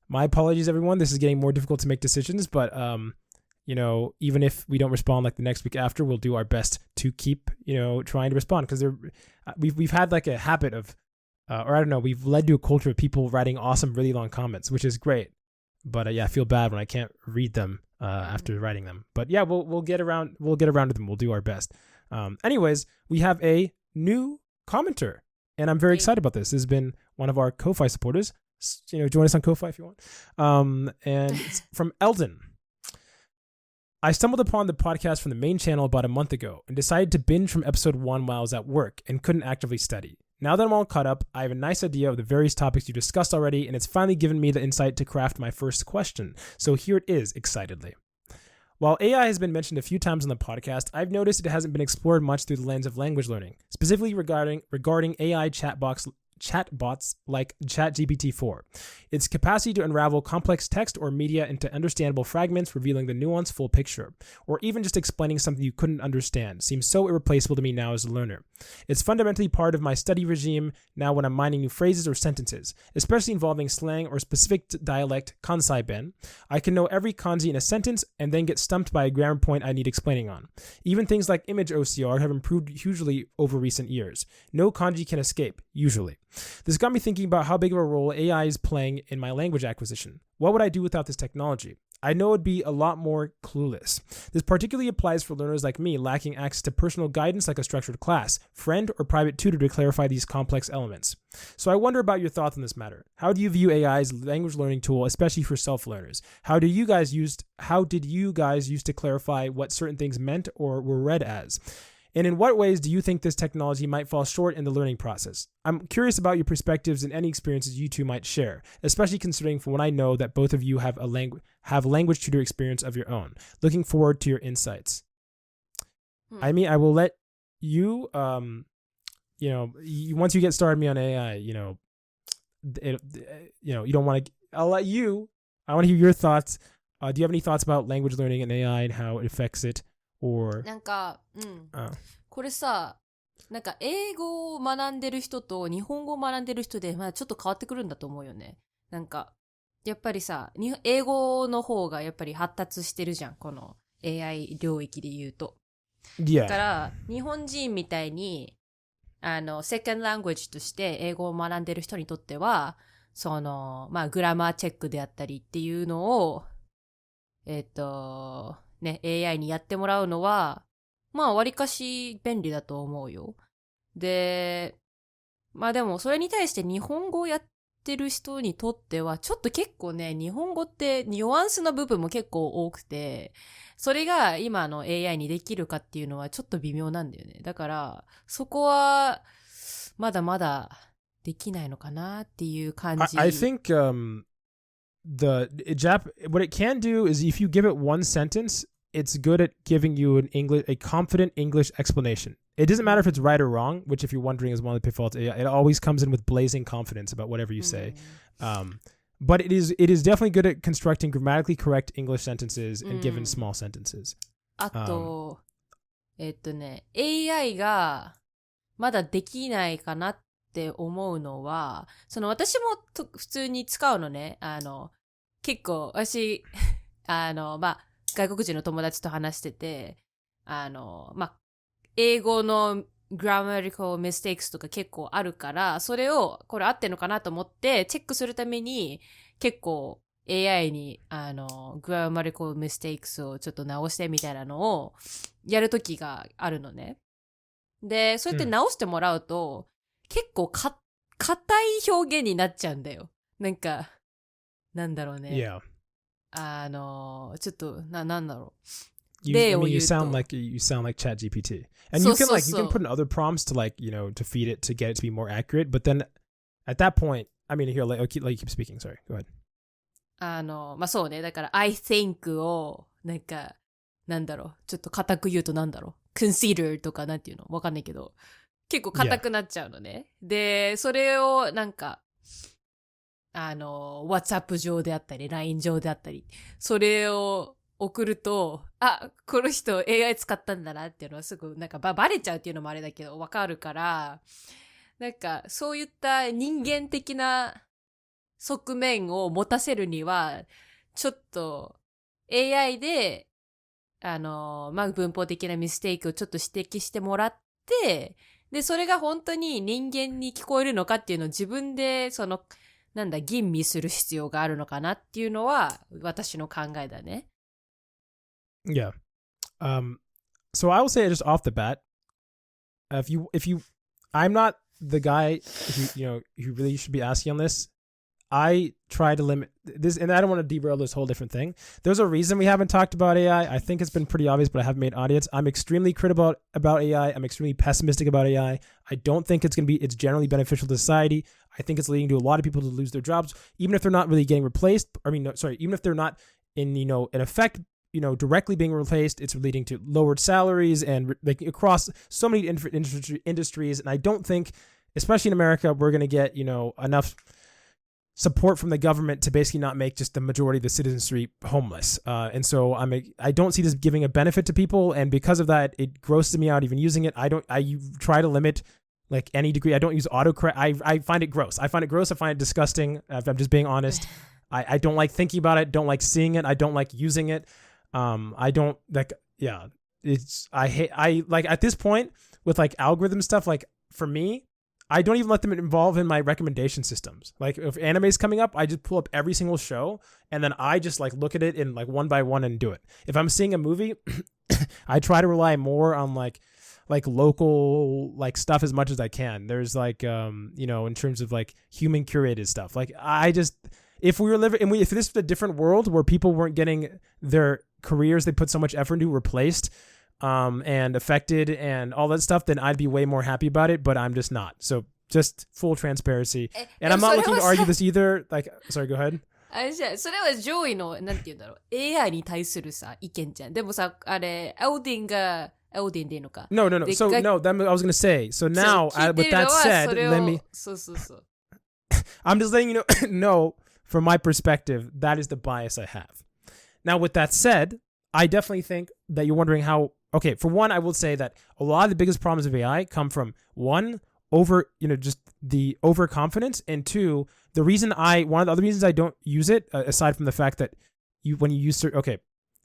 [SPEAKER 2] my apologies, everyone. This is getting more difficult to make decisions. But, even if we don't respond like the next week after, we'll do our best to keep, trying to respond. Because we've had like a habit of, or I don't know, we've led to a culture of people writing awesome, really long comments, which is great. But I feel bad when I can't read them after writing them. But yeah, we'll get around to them. We'll do our best. Anyways, we have a new commenter, and I'm very excited about this. This has been one of our Ko-Fi supporters. Join us on Ko-Fi if you want. And it's from Eldon. I stumbled upon the podcast from the main channel about a month ago and decided to binge from episode 1 while I was at work and couldn't actively study. Now that I'm all caught up, I have a nice idea of the various topics you discussed already, and it's finally given me the insight to craft my first question. So here it is, excitedly. While AI has been mentioned a few times on the podcast, I've noticed it hasn't been explored much through the lens of language learning, specifically regarding AI chatbots like ChatGPT-4. Its capacity to unravel complex text or media into understandable fragments, revealing the nuanced full picture, or even just explaining something you couldn't understand, seems so irreplaceable to me now as a learner. It's fundamentally part of my study regime now when I'm mining new phrases or sentences, especially involving slang or specific dialect, kansai ben. I can know every kanji in a sentence and then get stumped by a grammar point I need explaining on. Even things like image OCR have improved hugely over recent years. No kanji can escape, usually. This got me thinking about how big of a role AI is playing in my language acquisition. What would I do without this technology? I know it'd be a lot more clueless. This particularly applies for learners like me lacking access to personal guidance like a structured class, friend, or private tutor to clarify these complex elements. So I wonder about your thoughts on this matter. How do you view AI as a language learning tool, especially for self-learners? How did you guys use to clarify what certain things meant or were read as? And in what ways do you think this technology might fall short in the learning process? I'm curious about your perspectives and any experiences you two might share, especially considering from what I know that both of you have language tutor experience of your own. Looking forward to your insights. I mean, I will let you, once you get started me on AI, you don't want to, I'll let you, I want to hear your thoughts. Do you have any thoughts about language learning and AI and how it affects it?
[SPEAKER 1] なんか、これさ、なんか英語を学んでる人と日本語を学んでる人で、まあちょっと変わってくるんだと思うよね。なんか、やっぱりさ、英語の方がやっぱり発達してるじゃん、この AI 領域で言うと。だから、日本人みたいに、セカンドラングエッジとして英語を学んでる人にとっては、グラマーチェックであったりっていうのを、AI にやってもらうのは、まあ、わりかし便利だと思うよ。で、まあでも、それに対して日本語をやってる人にとっては、ちょっと結構ね、日本語ってニュアンスの部分も結構多くて、それが今の AI にできるかっていうのはちょっと微妙なんだよね。だから、そこは、まだまだできないのかなっていう感じ。
[SPEAKER 2] I think, what it can do is if you give it one sentence, it's good at giving you a confident English explanation. It doesn't matter if it's right or wrong, which if you're wondering is one of the pitfalls, it always comes in with blazing confidence about whatever you say. but it is definitely good at constructing grammatically correct English sentences and given small sentences.
[SPEAKER 1] あと、AI がまだできないかなって思うのは、私も普通に使うのね。結構、私、外国人の友達と話してて、英語のgrammatical mistakes とか結構あるから、それを、これ合ってるのかなと思って、チェックするために、結構 AI に、grammatical mistakes をちょっと直してみたいなのを、やるときがあるのね。で、そうやって直してもらうと、結構硬い表現になっちゃうんだよ。なんか、なんだろうね。
[SPEAKER 2] Yeah.
[SPEAKER 1] ちょっと、なんだろう。
[SPEAKER 2] You sound like ChatGPT, and you can put in other prompts to to feed it to get it to be more accurate. But then at that point, I mean, here, keep speaking. Sorry, go ahead.
[SPEAKER 1] そうね。だから、I think を、なんか、なんだろう。ちょっと硬く言うとなんだろう。consider とかなんていうのわかんないけど、結構硬くなっちゃうのね。Yeah. で、それをなんか、WhatsApp 上であったり、LINE 上であったり、それを送ると、この人 AI 使ったんだなっていうのはすぐなんかバレちゃうっていうのもあれだけどわかるから、なんかそういった人間的な側面を持たせるには、ちょっと AI で、文法的なミステイクをちょっと指摘してもらって、で、それが本当に人間に聞こえるのかっていうのを自分で吟味する必要があるのかなっていうのは私の考えだね。
[SPEAKER 2] Yeah. So I will say just off the bat, if you, I'm not the guy who really should be asking on this. I try to limit this, and I don't want to derail this whole different thing. There's a reason we haven't talked about AI. I think it's been pretty obvious, but I haven't made audience. I'm extremely critical about AI. I'm extremely pessimistic about AI. I don't think it's generally beneficial to society. I think it's leading to a lot of people to lose their jobs, even if they're not really getting replaced. Even if they're not in effect, directly being replaced. It's leading to lowered salaries and across so many industries. And I don't think, especially in America, we're going to get, enough support from the government to basically not make just the majority of the citizenry homeless. And so I don't see this giving a benefit to people. And because of that, it grosses me out even using it. I try to limit any degree. I don't use autocorrect. I find it gross. I find it disgusting. If I'm just being honest. I don't like thinking about it. Don't like seeing it. I don't like using it. I don't at this point with algorithm stuff, for me, I don't even let them involve in my recommendation systems. If anime is coming up, I just pull up every single show and then I just look at it in one by one and do it. If I'm seeing a movie, I try to rely more on local stuff as much as I can. There's in terms of human curated stuff. If we were living if this was a different world where people weren't getting their careers they put so much effort into replaced and affected and all that stuff, then I'd be way more happy about it, but I'm just not. So just full transparency. And I'm not looking to argue this either. Sorry, go ahead.
[SPEAKER 1] それは上位の、なんて言うんだろう、AI に対するさ、意見じゃん。でもさ、エルディンでいいのか。
[SPEAKER 2] No. So, no, that I was going to say. So now, with that said, let me...
[SPEAKER 1] そう。
[SPEAKER 2] I'm just letting you know, from my perspective, that is the bias I have. Now, with that said, I definitely think that you're wondering how... Okay, for one, I will say that a lot of the biggest problems of AI come from, one, just the overconfidence, and two, one of the other reasons I don't use it, aside from the fact that when you use search, okay,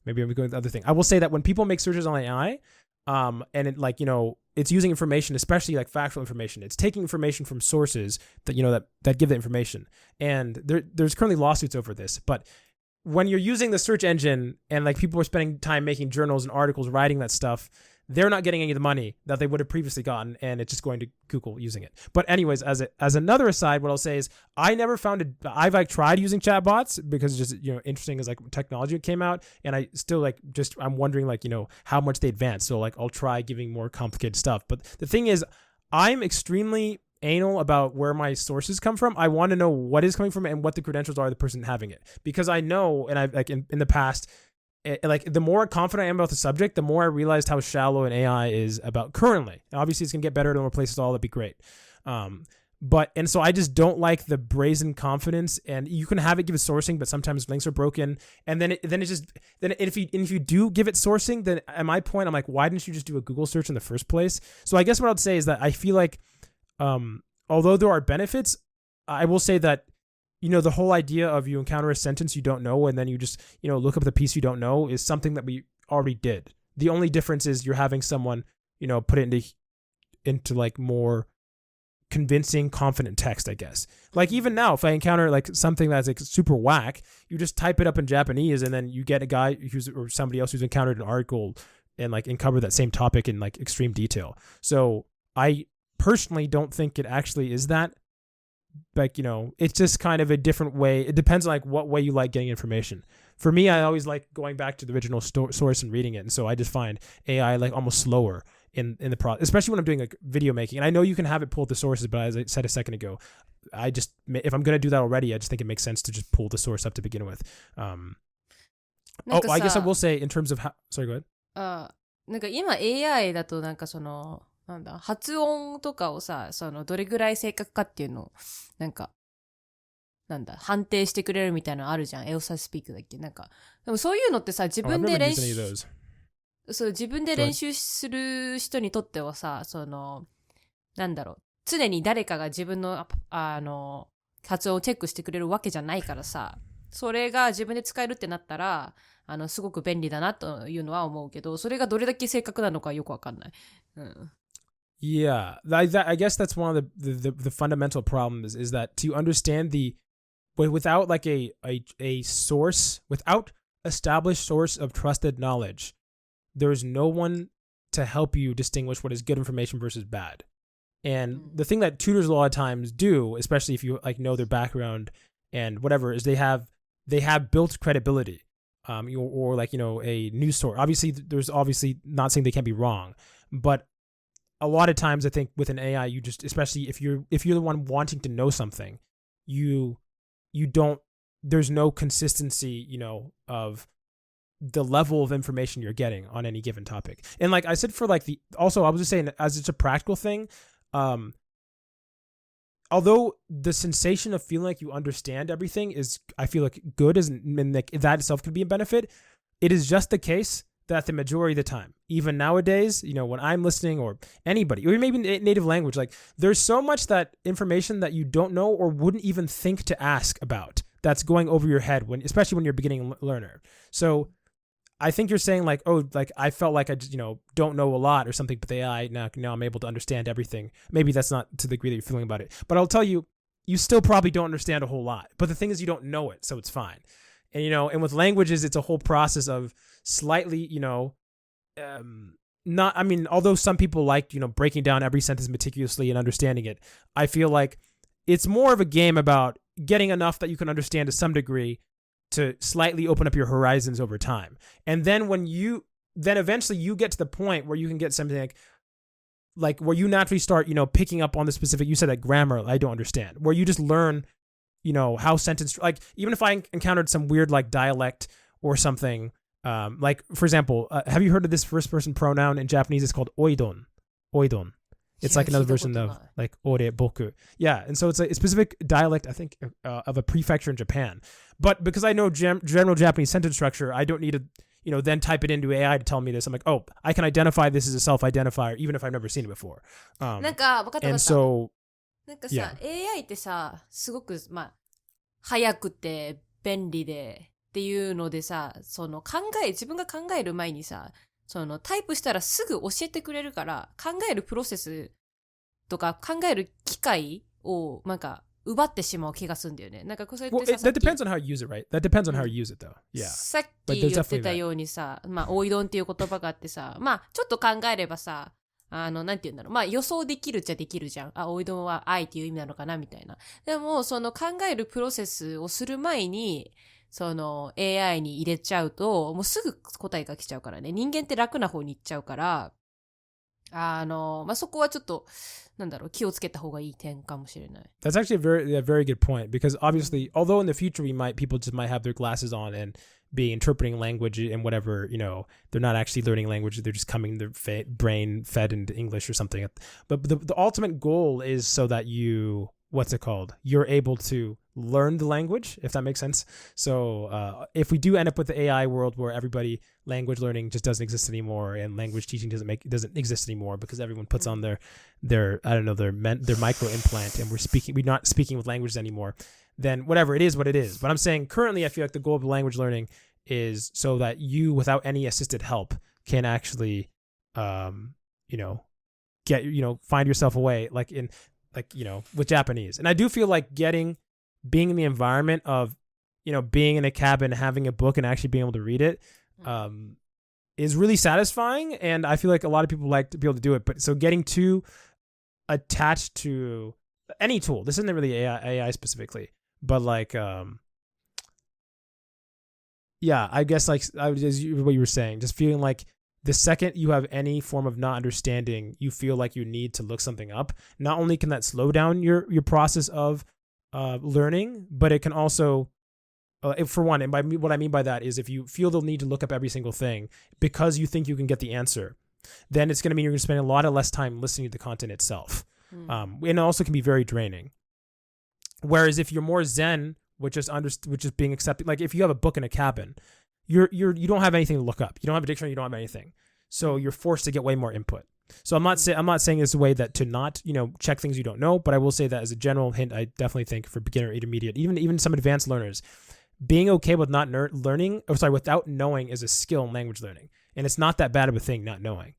[SPEAKER 2] maybe I'm going to the other thing. I will say that when people make searches on AI, and it it's using information, especially factual information. It's taking information from sources that that give the information, and there's currently lawsuits over this, but when you're using the search engine and people are spending time making journals and articles, writing that stuff, they're not getting any of the money that they would have previously gotten, and it's just going to Google using it. But anyways, as another aside, what I'll say is I never found I've tried using chatbots because it's just interesting as technology came out, and I still I'm wondering how much they advance. So I'll try giving more complicated stuff. But the thing is, I'm extremely anal about where my sources come from. I want to know what is coming from it and what the credentials are of the person having it, because I know, and I've in the past, the more confident I am about the subject, the more I realized how shallow an AI is about currently. And obviously, it's gonna get better and replace us all. That'd be great. And so I just don't like the brazen confidence, and you can have it give it sourcing, but sometimes links are broken. And then if you do give it sourcing, then at my point, I'm like, why didn't you just do a Google search in the first place? So I guess what I'd say is that I feel like, although there are benefits, I will say that, the whole idea of you encounter a sentence you don't know, and then you just, look up the piece you don't know is something that we already did. The only difference is you're having someone, put it into like more convincing, confident text, I guess. Like even now, if I encounter like something that's like super whack, you just type it up in Japanese, and then you get a guy or somebody else who's encountered an article and cover that same topic in like extreme detail. So I personally don't think it actually is that. Like, it's just kind of a different way. It depends on like what way you like getting information. For me, I always like going back to the original source and reading it. And so I just find AI like almost slower in the process, especially when I'm doing like video making. And I know you can have it pull the sources, but as I said a second ago, if I'm going to do that already, I just think it makes sense to just pull the source up to begin with. I guess I will say in terms of how, sorry, go ahead.
[SPEAKER 1] なんか今 AI だとなんか発音とかをさ、どれぐらい正確かっていうのを、判定してくれるみたいなのあるじゃん。エオサスピークだっけ？でもそういうのってさ、自分で練習する人にとってはさ、常に誰かが自分の、発音をチェックしてくれるわけじゃないからさ、それが自分で使えるってなったら、すごく便利だなというのは思うけど、それがどれだけ正確なのかよくわかんない。
[SPEAKER 2] Yeah, I guess that's one of the fundamental problems is that to understand without like a source, without established source of trusted knowledge, there's no one to help you distinguish what is good information versus bad. And the thing that tutors a lot of times do, especially if you like know their background and whatever, is they have built credibility, or like a news source. Obviously, there's not saying they can't be wrong, but a lot of times I think with an AI, you just, especially if you're the one wanting to know something, you don't, there's no consistency, of the level of information you're getting on any given topic. And like I said, also I was just saying, as it's a practical thing, although the sensation of feeling like you understand everything is, I feel like good, and that itself could be a benefit. It is just the case that the majority of the time, even nowadays, when I'm listening, or anybody, or maybe native language, like there's so much that information that you don't know or wouldn't even think to ask about that's going over your head especially when you're a beginning learner. So I think you're saying like, oh, like I felt like I just, don't know a lot or something, but the AI now I'm able to understand everything. Maybe that's not to the degree that you're feeling about it, but I'll tell you, you still probably don't understand a whole lot, but the thing is you don't know it. So it's fine. And, and with languages, it's a whole process of slightly, although some people like, breaking down every sentence meticulously and understanding it, I feel like it's more of a game about getting enough that you can understand to some degree to slightly open up your horizons over time. And then eventually you get to the point where you can get something like where you naturally start, picking up on the specific, you said like grammar, I don't understand, where you just learn, how sentence, like even if I encountered some weird like dialect or something, like for example, have you heard of this first person pronoun in Japanese? It's called oidon. It's like another version of like ore, boku. Yeah, and so it's a specific dialect, I think, of a prefecture in Japan. But because I know general Japanese sentence structure, I don't need to, then type it into AI to tell me this. I'm like, oh, I can identify this as a self-identifier, even if I've never seen it before. And so,
[SPEAKER 1] なんかさ、yeah. AI ってさ、すごく、早くて便利でっていうのでさ、自分が考える前にさ、タイプしたらすぐ教えてくれるから、考えるプロセスとか考える機会を奪ってしまう気がするんだよね。それってさ、
[SPEAKER 2] that depends on how you use it, right? That depends on how you use it, though. Yeah.
[SPEAKER 1] さっき言ってたようにさ、おいどんっていう言葉があってさ、ちょっと考えればさ、なんて言うんだろう。予想できるっちゃできるじゃん。おいどんは愛っていう意味なのかなみたいな。でも、考えるプロセスをする前に、AI に入れちゃうと、もうすぐ答えが来ちゃうからね。人間って楽な方に行っちゃうから、そこはちょっと、なんだろう、気をつけた方がいい点かもしれない。
[SPEAKER 2] That's actually a very good point, because obviously, although in the future people just might have their glasses on and be interpreting language and whatever, they're not actually learning language, they're just coming their brain fed into English or something. But the ultimate goal is so that you're able to learn the language, if that makes sense. So if we do end up with the AI world where language learning just doesn't exist anymore, and language teaching doesn't exist anymore because everyone puts on their micro implant, and we're not speaking with languages anymore, then whatever, it is what it is. But I'm saying currently I feel like the goal of language learning is so that you, without any assisted help, can actually find yourself a way, with Japanese. And I do feel like being in the environment of, being in a cabin, having a book and actually being able to read it, is really satisfying. And I feel like a lot of people like to be able to do it. But so getting too attached to any tool, this isn't really AI specifically, but I guess as what you were saying, just feeling like the second you have any form of not understanding, you feel like you need to look something up. Not only can that slow down your process of learning, but it can also, for one, and what I mean by that is if you feel the need to look up every single thing because you think you can get the answer, then it's going to mean you're going to spend a lot of less time listening to the content itself. And it also can be very draining. Whereas if you're more zen, which is being accepted, like if you have a book in a cabin, you don't have anything to look up. You don't have a dictionary. You don't have anything. So you're forced to get way more input. So I'm not saying it's a way that to not check things you don't know, but I will say that as a general hint, I definitely think for beginner, intermediate, even some advanced learners, being okay with without knowing is a skill in language learning, and it's not that bad of a thing not knowing.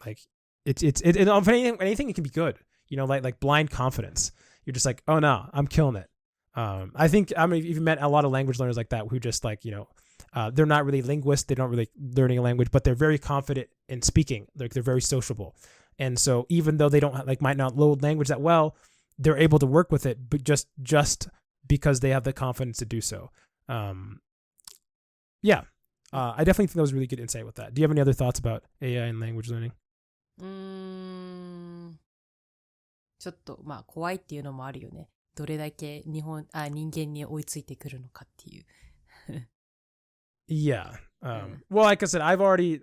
[SPEAKER 2] If anything, it can be good. Like blind confidence. You're just like, oh no, I'm killing it. I think you've met a lot of language learners like that who just they're not really linguists, they don't really learning a language, but they're very confident in speaking. Like they're very sociable, and so even though they don't might not load language that well, they're able to work with it, but just because they have the confidence to do so. I definitely think that was really good insight with that. Do you have any other thoughts about AI and language learning?
[SPEAKER 1] ちょっと怖いっていうのもあるよね。どれだけ人間に追いついてくるのかっていう。
[SPEAKER 2] Yeah. Well, like I said, I've already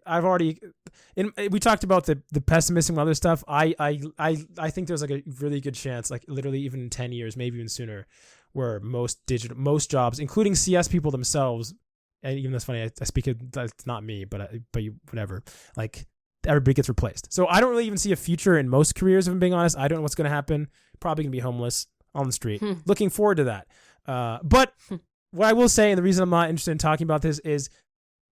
[SPEAKER 2] we talked about the pessimism and other stuff. I think there's a really good chance, literally even in 10 years, maybe even sooner, where most jobs, including CS people themselves, and even that's funny, I speak it, that's not me, but whatever, everybody gets replaced. So I don't really even see a future in most careers, if I'm being honest. I don't know what's going to happen. Probably going to be homeless on the street. Looking forward to that. But what I will say, and the reason I'm not interested in talking about this is,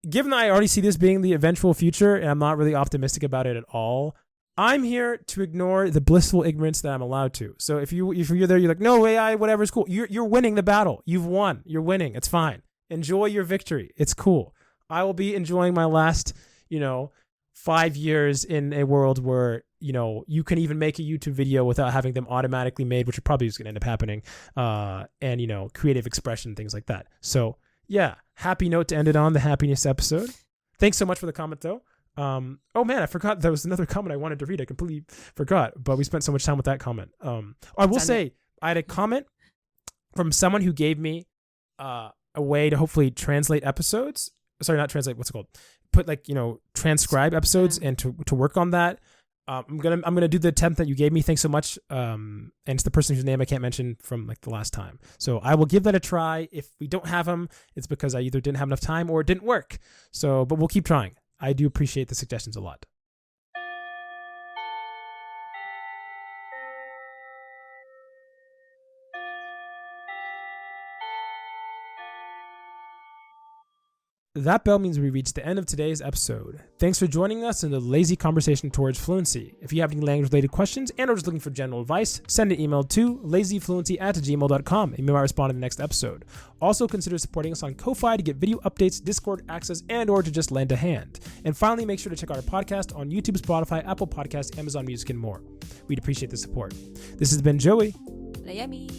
[SPEAKER 2] given that I already see this being the eventual future, and I'm not really optimistic about it at all, I'm here to ignore the blissful ignorance that I'm allowed to. So if you're there, you're like, no, AI, whatever is cool. You're winning the battle. You've won. You're winning. It's fine. Enjoy your victory. It's cool. I will be enjoying my last, 5 years in a world where, you can even make a YouTube video without having them automatically made, which probably is going to end up happening, and, creative expression, things like that. So, yeah, happy note to end it on, the happiness episode. Thanks so much for the comment, though. Oh, man, I forgot there was another comment I wanted to read. I completely forgot, but we spent so much time with that comment. I will say I had a comment from someone who gave me a way to hopefully translate episodes. Sorry, not translate. What's it called? Put transcribe episodes and to work on that. I'm gonna do the attempt that you gave me. Thanks so much. And it's the person whose name I can't mention from the last time. So I will give that a try. If we don't have him, it's because I either didn't have enough time or it didn't work. So, but we'll keep trying. I do appreciate the suggestions a lot. That bell means we reached the end of today's episode. Thanks for joining us in the lazy conversation towards fluency. If you have any language-related questions and are just looking for general advice, send an email to lazyfluency@gmail.com and we might respond in the next episode. Also, consider supporting us on Ko-Fi to get video updates, Discord access, and or to just lend a hand. And finally, make sure to check out our podcast on YouTube, Spotify, Apple Podcasts, Amazon Music, and more. We'd appreciate the support. This has been Joey.
[SPEAKER 1] Nayami.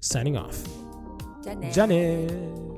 [SPEAKER 2] Signing off.
[SPEAKER 1] Jane.
[SPEAKER 2] Jane.